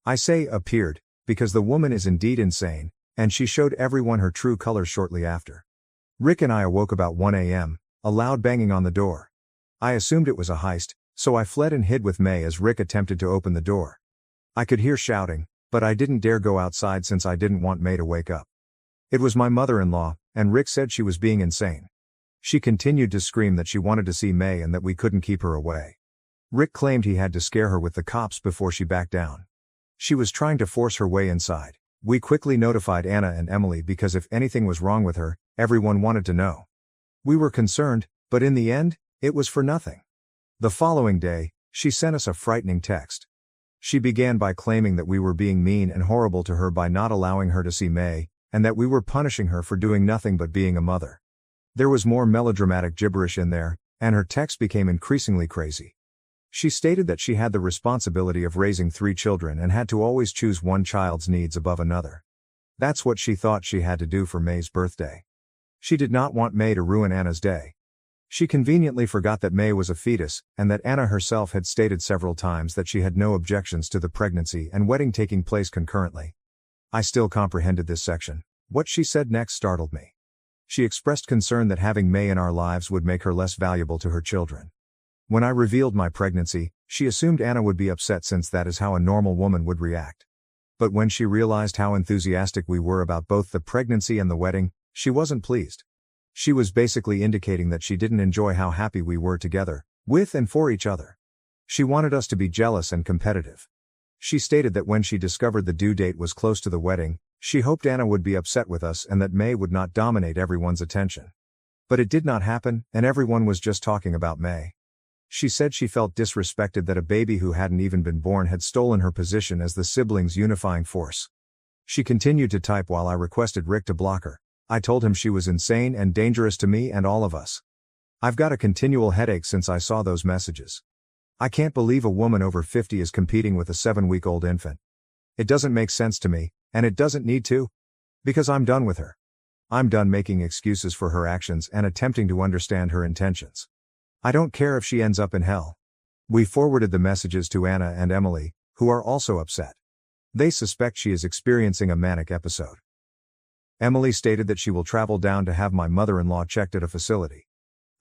S1: I say appeared, because the woman is indeed insane, and she showed everyone her true colors shortly after. Rick and I awoke about 1 a.m., a loud banging on the door. I assumed it was a heist, so I fled and hid with May as Rick attempted to open the door. I could hear shouting, but I didn't dare go outside since I didn't want May to wake up. It was my mother-in-law, and Rick said she was being insane. She continued to scream that she wanted to see May and that we couldn't keep her away. Rick claimed he had to scare her with the cops before she backed down. She was trying to force her way inside. We quickly notified Anna and Emily because if anything was wrong with her, everyone wanted to know. We were concerned, but in the end, it was for nothing. The following day, she sent us a frightening text. She began by claiming that we were being mean and horrible to her by not allowing her to see May, and that we were punishing her for doing nothing but being a mother. There was more melodramatic gibberish in there, and her text became increasingly crazy. She stated that she had the responsibility of raising 3 children and had to always choose one child's needs above another. That's what she thought she had to do for May's birthday. She did not want May to ruin Anna's day. She conveniently forgot that May was a fetus, and that Anna herself had stated several times that she had no objections to the pregnancy and wedding taking place concurrently. I still comprehended this section. What she said next startled me. She expressed concern that having May in our lives would make her less valuable to her children. When I revealed my pregnancy, she assumed Anna would be upset since that is how a normal woman would react. But when she realized how enthusiastic we were about both the pregnancy and the wedding, she wasn't pleased. She was basically indicating that she didn't enjoy how happy we were together, with and for each other. She wanted us to be jealous and competitive. She stated that when she discovered the due date was close to the wedding, she hoped Anna would be upset with us and that May would not dominate everyone's attention. But it did not happen, and everyone was just talking about May. She said she felt disrespected that a baby who hadn't even been born had stolen her position as the siblings' unifying force. She continued to type while I requested Rick to block her. I told him she was insane and dangerous to me and all of us. I've got a continual headache since I saw those messages. I can't believe a woman over 50 is competing with a 7-week-old infant. It doesn't make sense to me, and it doesn't need to. Because I'm done with her. I'm done making excuses for her actions and attempting to understand her intentions. I don't care if she ends up in hell. We forwarded the messages to Anna and Emily, who are also upset. They suspect she is experiencing a manic episode. Emily stated that she will travel down to have my mother-in-law checked at a facility.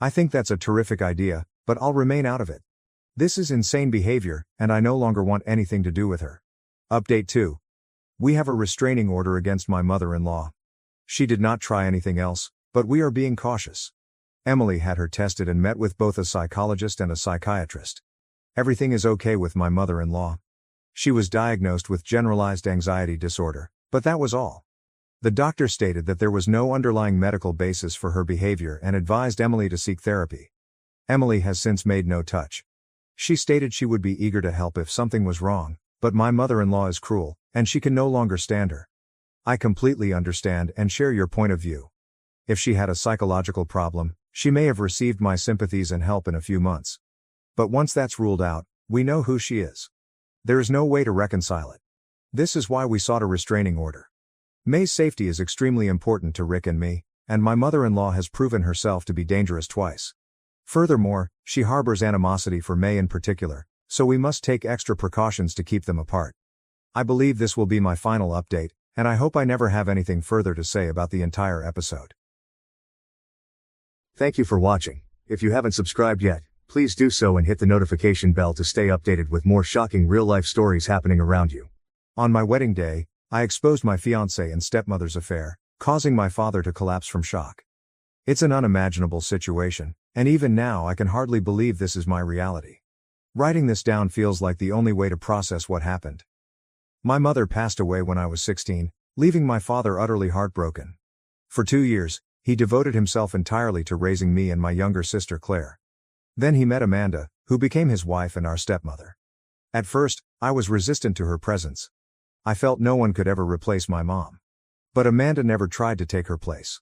S1: I think that's a terrific idea, but I'll remain out of it. This is insane behavior, and I no longer want anything to do with her. Update 2. We have a restraining order against my mother-in-law. She did not try anything else, but we are being cautious. Emily had her tested and met with both a psychologist and a psychiatrist. Everything is okay with my mother-in-law. She was diagnosed with generalized anxiety disorder, but that was all. The doctor stated that there was no underlying medical basis for her behavior and advised Emily to seek therapy. Emily has since made no touch. She stated she would be eager to help if something was wrong, but my mother-in-law is cruel, and she can no longer stand her. I completely understand and share your point of view. If she had a psychological problem, she may have received my sympathies and help in a few months. But once that's ruled out, we know who she is. There is no way to reconcile it. This is why we sought a restraining order. May's safety is extremely important to Rick and me, and my mother-in-law has proven herself to be dangerous twice. Furthermore, she harbors animosity for May in particular, so we must take extra precautions to keep them apart. I believe this will be my final update, and I hope I never have anything further to say about the entire episode.
S2: Thank you for watching. If you haven't subscribed yet, please do so and hit the notification bell to stay updated with more shocking real-life stories happening around you.
S1: On my wedding day, I exposed my fiancé and stepmother's affair, causing my father to collapse from shock. It's an unimaginable situation, and even now I can hardly believe this is my reality. Writing this down feels like the only way to process what happened. My mother passed away when I was 16, leaving my father utterly heartbroken. For 2 years, he devoted himself entirely to raising me and my younger sister Claire. Then he met Amanda, who became his wife and our stepmother. At first, I was resistant to her presence. I felt no one could ever replace my mom. But Amanda never tried to take her place.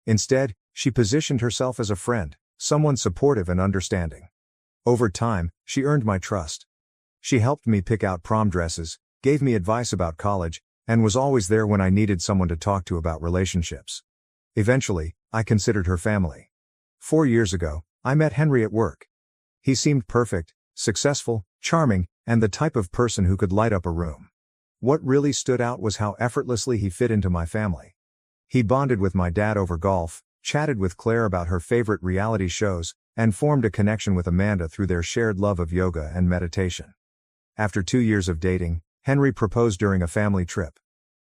S1: Instead, she positioned herself as a friend, someone supportive and understanding. Over time, she earned my trust. She helped me pick out prom dresses, gave me advice about college, and was always there when I needed someone to talk to about relationships. Eventually, I considered her family. 4 years ago, I met Henry at work. He seemed perfect, successful, charming, and the type of person who could light up a room. What really stood out was how effortlessly he fit into my family. He bonded with my dad over golf, chatted with Claire about her favorite reality shows, and formed a connection with Amanda through their shared love of yoga and meditation. After 2 years of dating, Henry proposed during a family trip.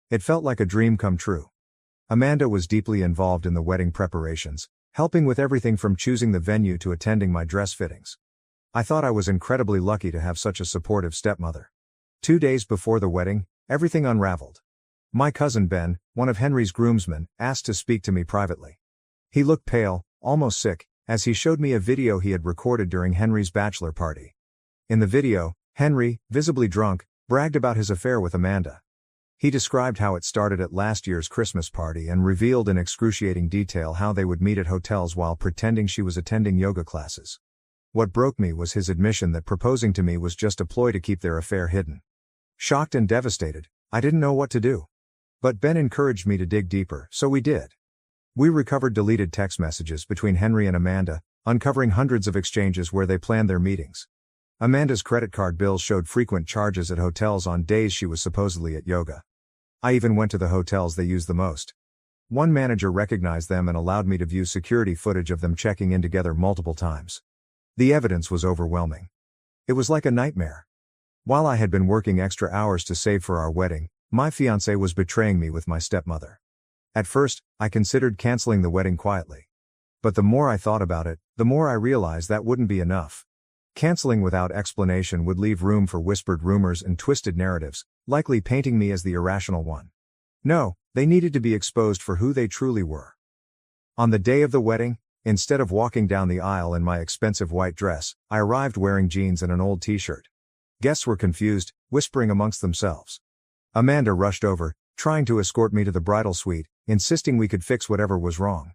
S1: It felt like a dream come true. Amanda was deeply involved in the wedding preparations, helping with everything from choosing the venue to attending my dress fittings. I thought I was incredibly lucky to have such a supportive stepmother. 2 days before the wedding, everything unraveled. My cousin Ben, one of Henry's groomsmen, asked to speak to me privately. He looked pale, almost sick, as he showed me a video he had recorded during Henry's bachelor party. In the video, Henry, visibly drunk, bragged about his affair with Amanda. He described how it started at last year's Christmas party and revealed in excruciating detail how they would meet at hotels while pretending she was attending yoga classes. What broke me was his admission that proposing to me was just a ploy to keep their affair hidden. Shocked and devastated, I didn't know what to do. But Ben encouraged me to dig deeper, so we did. We recovered deleted text messages between Henry and Amanda, uncovering hundreds of exchanges where they planned their meetings. Amanda's credit card bills showed frequent charges at hotels on days she was supposedly at yoga. I even went to the hotels they used the most. One manager recognized them and allowed me to view security footage of them checking in together multiple times. The evidence was overwhelming. It was like a nightmare. While I had been working extra hours to save for our wedding, my fiancé was betraying me with my stepmother. At first, I considered canceling the wedding quietly. But the more I thought about it, the more I realized that wouldn't be enough. Canceling without explanation would leave room for whispered rumors and twisted narratives, likely painting me as the irrational one. No, they needed to be exposed for who they truly were. On the day of the wedding, instead of walking down the aisle in my expensive white dress, I arrived wearing jeans and an old t-shirt. Guests were confused, whispering amongst themselves. Amanda rushed over, trying to escort me to the bridal suite, insisting we could fix whatever was wrong.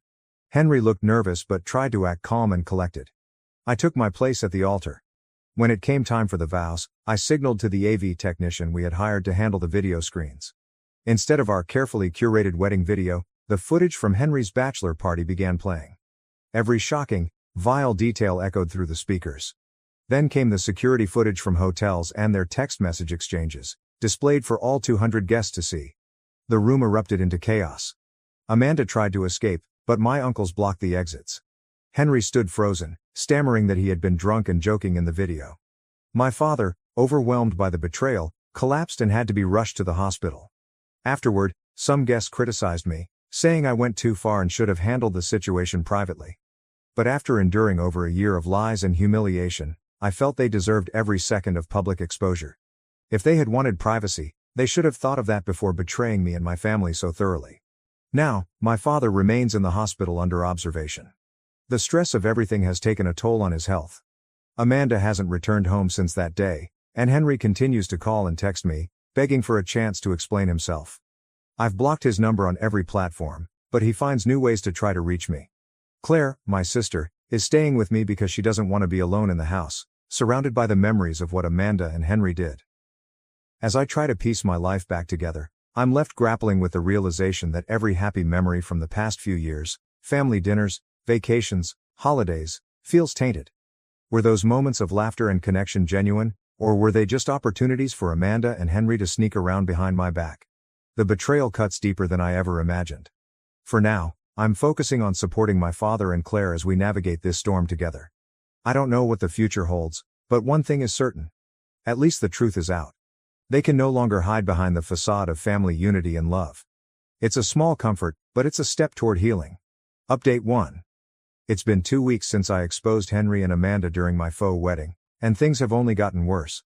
S1: Henry looked nervous but tried to act calm and collected. I took my place at the altar. When it came time for the vows, I signaled to the AV technician we had hired to handle the video screens. Instead of our carefully curated wedding video, the footage from Henry's bachelor party began playing. Every shocking, vile detail echoed through the speakers. Then came the security footage from hotels and their text message exchanges, displayed for all 200 guests to see. The room erupted into chaos. Amanda tried to escape, but my uncles blocked the exits. Henry stood frozen, stammering that he had been drunk and joking in the video. My father, overwhelmed by the betrayal, collapsed and had to be rushed to the hospital. Afterward, some guests criticized me, saying I went too far and should have handled the situation privately. But after enduring over a year of lies and humiliation, I felt they deserved every second of public exposure. If they had wanted privacy, they should have thought of that before betraying me and my family so thoroughly. Now, my father remains in the hospital under observation. The stress of everything has taken a toll on his health. Amanda hasn't returned home since that day, and Henry continues to call and text me, begging for a chance to explain himself. I've blocked his number on every platform, but he finds new ways to try to reach me. Claire, my sister, is staying with me because she doesn't want to be alone in the house, surrounded by the memories of what Amanda and Henry did. As I try to piece my life back together, I'm left grappling with the realization that every happy memory from the past few years, family dinners, vacations, holidays, feels tainted. Were those moments of laughter and connection genuine, or were they just opportunities for Amanda and Henry to sneak around behind my back? The betrayal cuts deeper than I ever imagined. For now, I'm focusing on supporting my father and Claire as we navigate this storm together. I don't know what the future holds, but one thing is certain. At least the truth is out. They can no longer hide behind the facade of family unity and love. It's a small comfort, but it's a step toward healing. Update 1. It's been 2 weeks since I exposed Henry and Amanda during my faux wedding, and things have only gotten worse.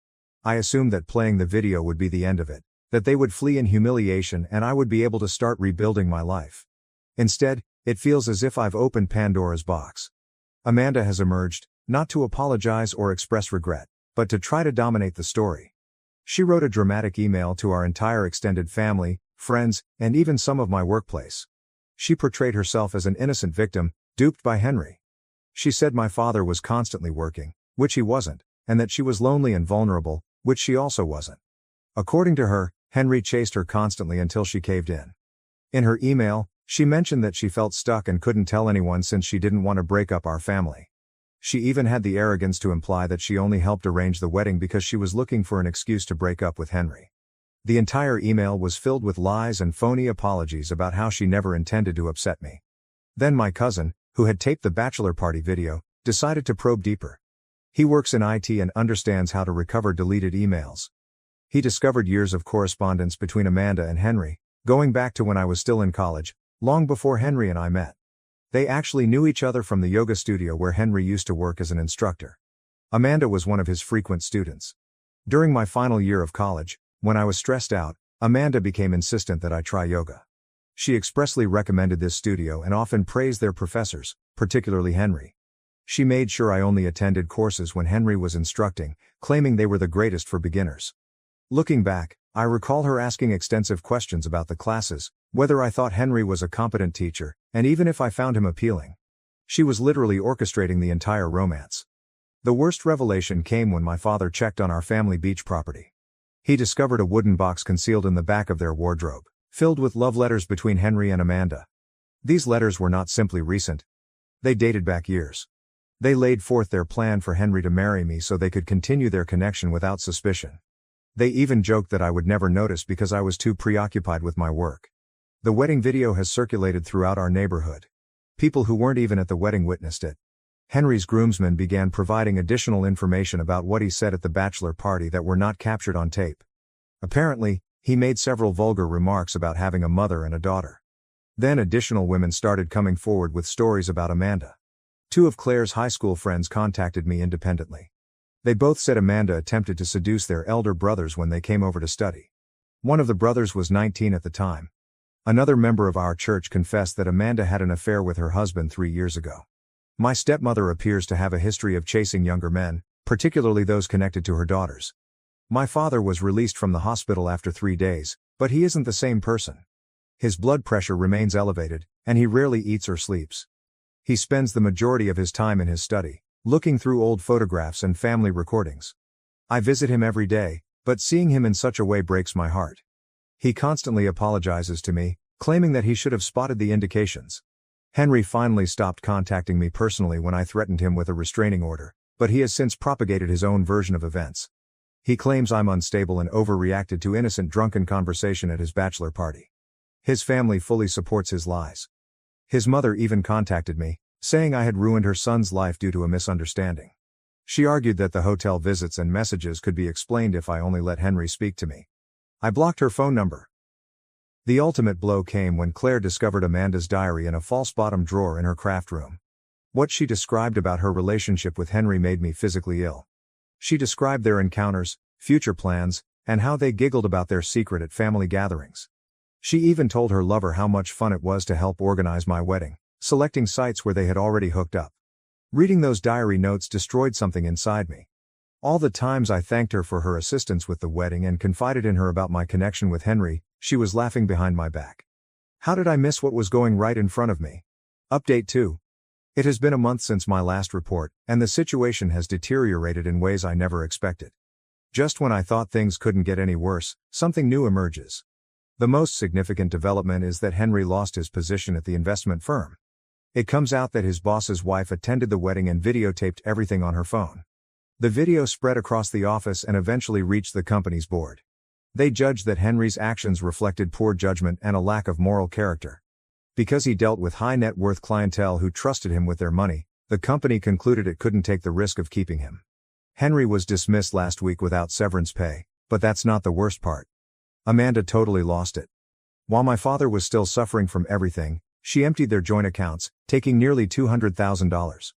S1: I assumed that playing the video would be the end of it, that they would flee in humiliation and I would be able to start rebuilding my life. Instead, it feels as if I've opened Pandora's box. Amanda has emerged, not to apologize or express regret, but to try to dominate the story. She wrote a dramatic email to our entire extended family, friends, and even some of my workplace. She portrayed herself as an innocent victim, duped by Henry. She said my father was constantly working, which he wasn't, and that she was lonely and vulnerable, which she also wasn't. According to her, Henry chased her constantly until she caved in. In her email, she mentioned that she felt stuck and couldn't tell anyone since she didn't want to break up our family. She even had the arrogance to imply that she only helped arrange the wedding because she was looking for an excuse to break up with Henry. The entire email was filled with lies and phony apologies about how she never intended to upset me. Then my cousin, who had taped the bachelor party video, decided to probe deeper. He works in IT and understands how to recover deleted emails. He discovered years of correspondence between Amanda and Henry, going back to when I was still in college, long before Henry and I met. They actually knew each other from the yoga studio where Henry used to work as an instructor. Amanda was one of his frequent students. During my final year of college, when I was stressed out, Amanda became insistent that I try yoga. She expressly recommended this studio and often praised their professors, particularly Henry. She made sure I only attended courses when Henry was instructing, claiming they were the greatest for beginners. Looking back, I recall her asking extensive questions about the classes, whether I thought Henry was a competent teacher, and even if I found him appealing. She was literally orchestrating the entire romance. The worst revelation came when my father checked on our family beach property. He discovered a wooden box concealed in the back of their wardrobe, filled with love letters between Henry and Amanda. These letters were not simply recent. They dated back years. They laid forth their plan for Henry to marry me so they could continue their connection without suspicion. They even joked that I would never notice because I was too preoccupied with my work. The wedding video has circulated throughout our neighborhood. People who weren't even at the wedding witnessed it. Henry's groomsmen began providing additional information about what he said at the bachelor party that were not captured on tape. Apparently, he made several vulgar remarks about having a mother and a daughter. Then additional women started coming forward with stories about Amanda. 2 of Claire's high school friends contacted me independently. They both said Amanda attempted to seduce their elder brothers when they came over to study. One of the brothers was 19 at the time. Another member of our church confessed that Amanda had an affair with her husband 3 years ago. My stepmother appears to have a history of chasing younger men, particularly those connected to her daughters. My father was released from the hospital after 3 days, but he isn't the same person. His blood pressure remains elevated, and he rarely eats or sleeps. He spends the majority of his time in his study, looking through old photographs and family recordings. I visit him every day, but seeing him in such a way breaks my heart. He constantly apologizes to me, claiming that he should have spotted the indications. Henry finally stopped contacting me personally when I threatened him with a restraining order, but he has since propagated his own version of events. He claims I'm unstable and overreacted to innocent drunken conversation at his bachelor party. His family fully supports his lies. His mother even contacted me, saying I had ruined her son's life due to a misunderstanding. She argued that the hotel visits and messages could be explained if I only let Henry speak to me. I blocked her phone number. The ultimate blow came when Claire discovered Amanda's diary in a false bottom drawer in her craft room. What she described about her relationship with Henry made me physically ill. She described their encounters, future plans, and how they giggled about their secret at family gatherings. She even told her lover how much fun it was to help organize my wedding, selecting sites where they had already hooked up. Reading those diary notes destroyed something inside me. All the times I thanked her for her assistance with the wedding and confided in her about my connection with Henry, she was laughing behind my back. How did I miss what was going right in front of me? Update 2. It has been a month since my last report, and the situation has deteriorated in ways I never expected. Just when I thought things couldn't get any worse, something new emerges. The most significant development is that Henry lost his position at the investment firm. It comes out that his boss's wife attended the wedding and videotaped everything on her phone. The video spread across the office and eventually reached the company's board. They judged that Henry's actions reflected poor judgment and a lack of moral character. Because he dealt with high net worth clientele who trusted him with their money, the company concluded it couldn't take the risk of keeping him. Henry was dismissed last week without severance pay, but that's not the worst part. Amanda totally lost it. While my father was still suffering from everything, she emptied their joint accounts, taking nearly $200,000.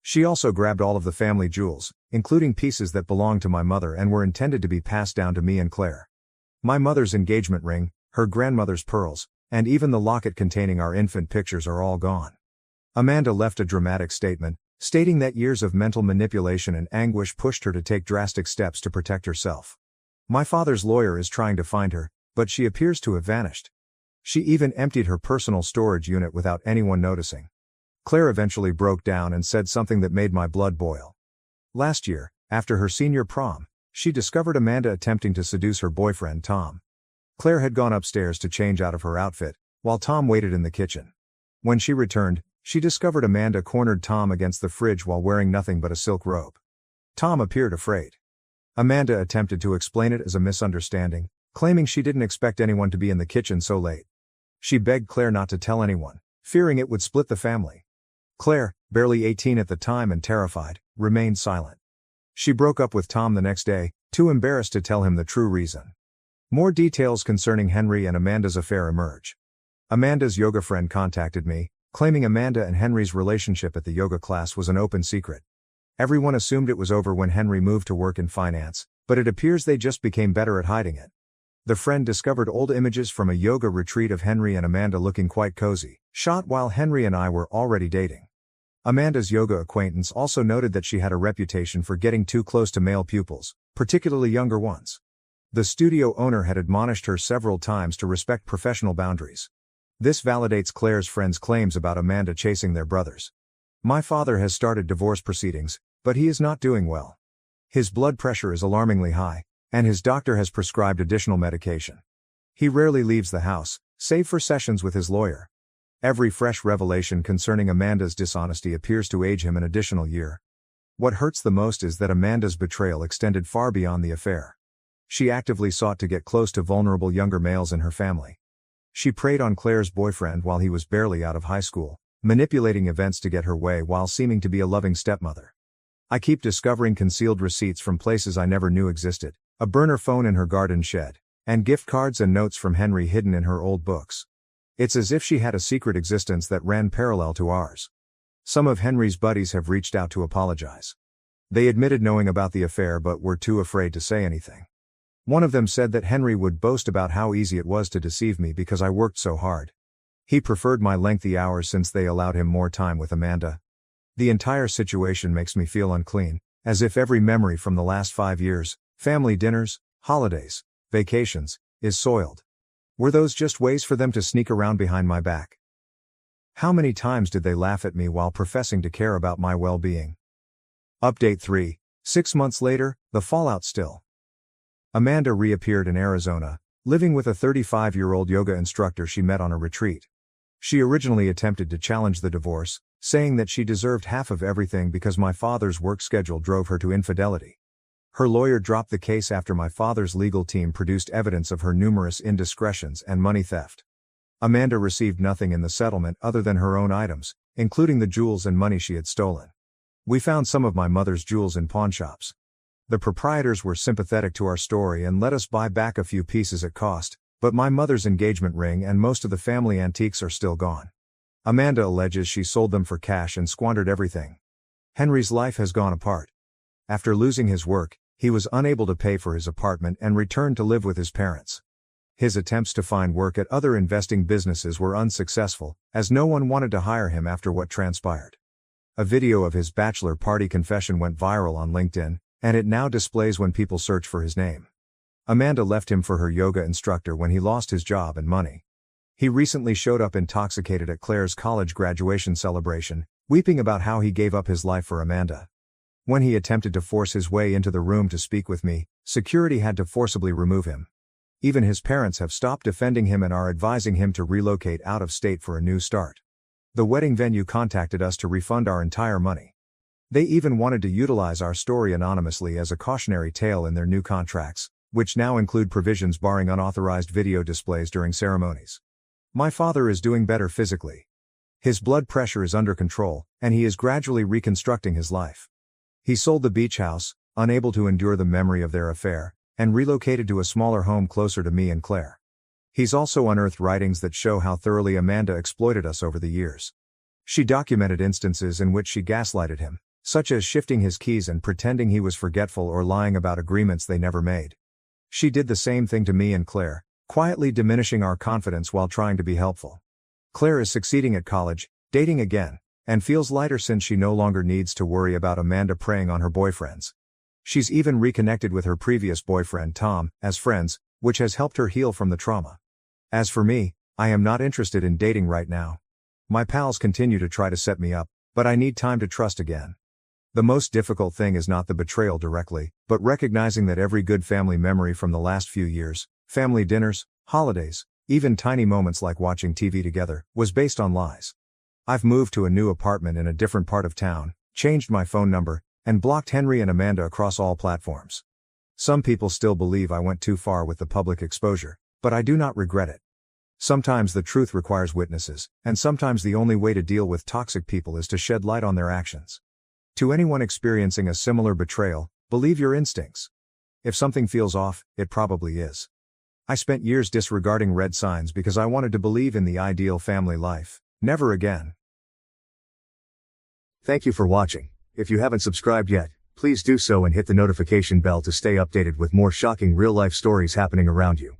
S1: She also grabbed all of the family jewels, including pieces that belonged to my mother and were intended to be passed down to me and Claire. My mother's engagement ring, her grandmother's pearls, and even the locket containing our infant pictures are all gone. Amanda left a dramatic statement, stating that years of mental manipulation and anguish pushed her to take drastic steps to protect herself. My father's lawyer is trying to find her, but she appears to have vanished. She even emptied her personal storage unit without anyone noticing. Claire eventually broke down and said something that made my blood boil. Last year, after her senior prom, she discovered Amanda attempting to seduce her boyfriend Tom. Claire had gone upstairs to change out of her outfit, while Tom waited in the kitchen. When she returned, she discovered Amanda cornered Tom against the fridge while wearing nothing but a silk robe. Tom appeared afraid. Amanda attempted to explain it as a misunderstanding, claiming she didn't expect anyone to be in the kitchen so late. She begged Claire not to tell anyone, fearing it would split the family. Claire, barely 18 at the time and terrified, remained silent. She broke up with Tom the next day, too embarrassed to tell him the true reason. More details concerning Henry and Amanda's affair emerge. Amanda's yoga friend contacted me, claiming Amanda and Henry's relationship at the yoga class was an open secret. Everyone assumed it was over when Henry moved to work in finance, but it appears they just became better at hiding it. The friend discovered old images from a yoga retreat of Henry and Amanda looking quite cozy, shot while Henry and I were already dating. Amanda's yoga acquaintance also noted that she had a reputation for getting too close to male pupils, particularly younger ones. The studio owner had admonished her several times to respect professional boundaries. This validates Claire's friend's claims about Amanda chasing their brothers. My father has started divorce proceedings, but he is not doing well. His blood pressure is alarmingly high, and his doctor has prescribed additional medication. He rarely leaves the house, save for sessions with his lawyer. Every fresh revelation concerning Amanda's dishonesty appears to age him an additional year. What hurts the most is that Amanda's betrayal extended far beyond the affair. She actively sought to get close to vulnerable younger males in her family. She preyed on Claire's boyfriend while he was barely out of high school, manipulating events to get her way while seeming to be a loving stepmother. I keep discovering concealed receipts from places I never knew existed, a burner phone in her garden shed, and gift cards and notes from Henry hidden in her old books. It's as if she had a secret existence that ran parallel to ours. Some of Henry's buddies have reached out to apologize. They admitted knowing about the affair but were too afraid to say anything. One of them said that Henry would boast about how easy it was to deceive me because I worked so hard. He preferred my lengthy hours since they allowed him more time with Amanda. The entire situation makes me feel unclean, as if every memory from the last 5 years, family dinners, holidays, vacations, is soiled. Were those just ways for them to sneak around behind my back? How many times did they laugh at me while professing to care about my well-being? Update 3. 6 months later, the fallout still. Amanda reappeared in Arizona, living with a 35-year-old yoga instructor she met on a retreat. She originally attempted to challenge the divorce, saying that she deserved half of everything because my father's work schedule drove her to infidelity. Her lawyer dropped the case after my father's legal team produced evidence of her numerous indiscretions and money theft. Amanda received nothing in the settlement other than her own items, including the jewels and money she had stolen. We found some of my mother's jewels in pawn shops. The proprietors were sympathetic to our story and let us buy back a few pieces at cost, but my mother's engagement ring and most of the family antiques are still gone. Amanda alleges she sold them for cash and squandered everything. Henry's life has gone apart. After losing his work, he was unable to pay for his apartment and returned to live with his parents. His attempts to find work at other investing businesses were unsuccessful, as no one wanted to hire him after what transpired. A video of his bachelor party confession went viral on LinkedIn, and it now displays when people search for his name. Amanda left him for her yoga instructor when he lost his job and money. He recently showed up intoxicated at Claire's college graduation celebration, weeping about how he gave up his life for Amanda. When he attempted to force his way into the room to speak with me, security had to forcibly remove him. Even his parents have stopped defending him and are advising him to relocate out of state for a new start. The wedding venue contacted us to refund our entire money. They even wanted to utilize our story anonymously as a cautionary tale in their new contracts, which now include provisions barring unauthorized video displays during ceremonies. My father is doing better physically. His blood pressure is under control, and he is gradually reconstructing his life. He sold the beach house, unable to endure the memory of their affair, and relocated to a smaller home closer to me and Claire. He's also unearthed writings that show how thoroughly Amanda exploited us over the years. She documented instances in which she gaslighted him, such as shifting his keys and pretending he was forgetful or lying about agreements they never made. She did the same thing to me and Claire, quietly diminishing our confidence while trying to be helpful. Claire is succeeding at college, dating again, and feels lighter since she no longer needs to worry about Amanda preying on her boyfriends. She's even reconnected with her previous boyfriend Tom, as friends, which has helped her heal from the trauma. As for me, I am not interested in dating right now. My pals continue to try to set me up, but I need time to trust again. The most difficult thing is not the betrayal directly, but recognizing that every good family memory from the last few years, family dinners, holidays, even tiny moments like watching TV together, was based on lies. I've moved to a new apartment in a different part of town, changed my phone number, and blocked Henry and Amanda across all platforms. Some people still believe I went too far with the public exposure, but I do not regret it. Sometimes the truth requires witnesses, and sometimes the only way to deal with toxic people is to shed light on their actions. To anyone experiencing a similar betrayal, believe your instincts. If something feels off, it probably is. I spent years disregarding red signs because I wanted to believe in the ideal family life. Never again.
S2: Thank you for watching. If you haven't subscribed yet, please do so and hit the notification bell to stay updated with more shocking real-life stories happening around you.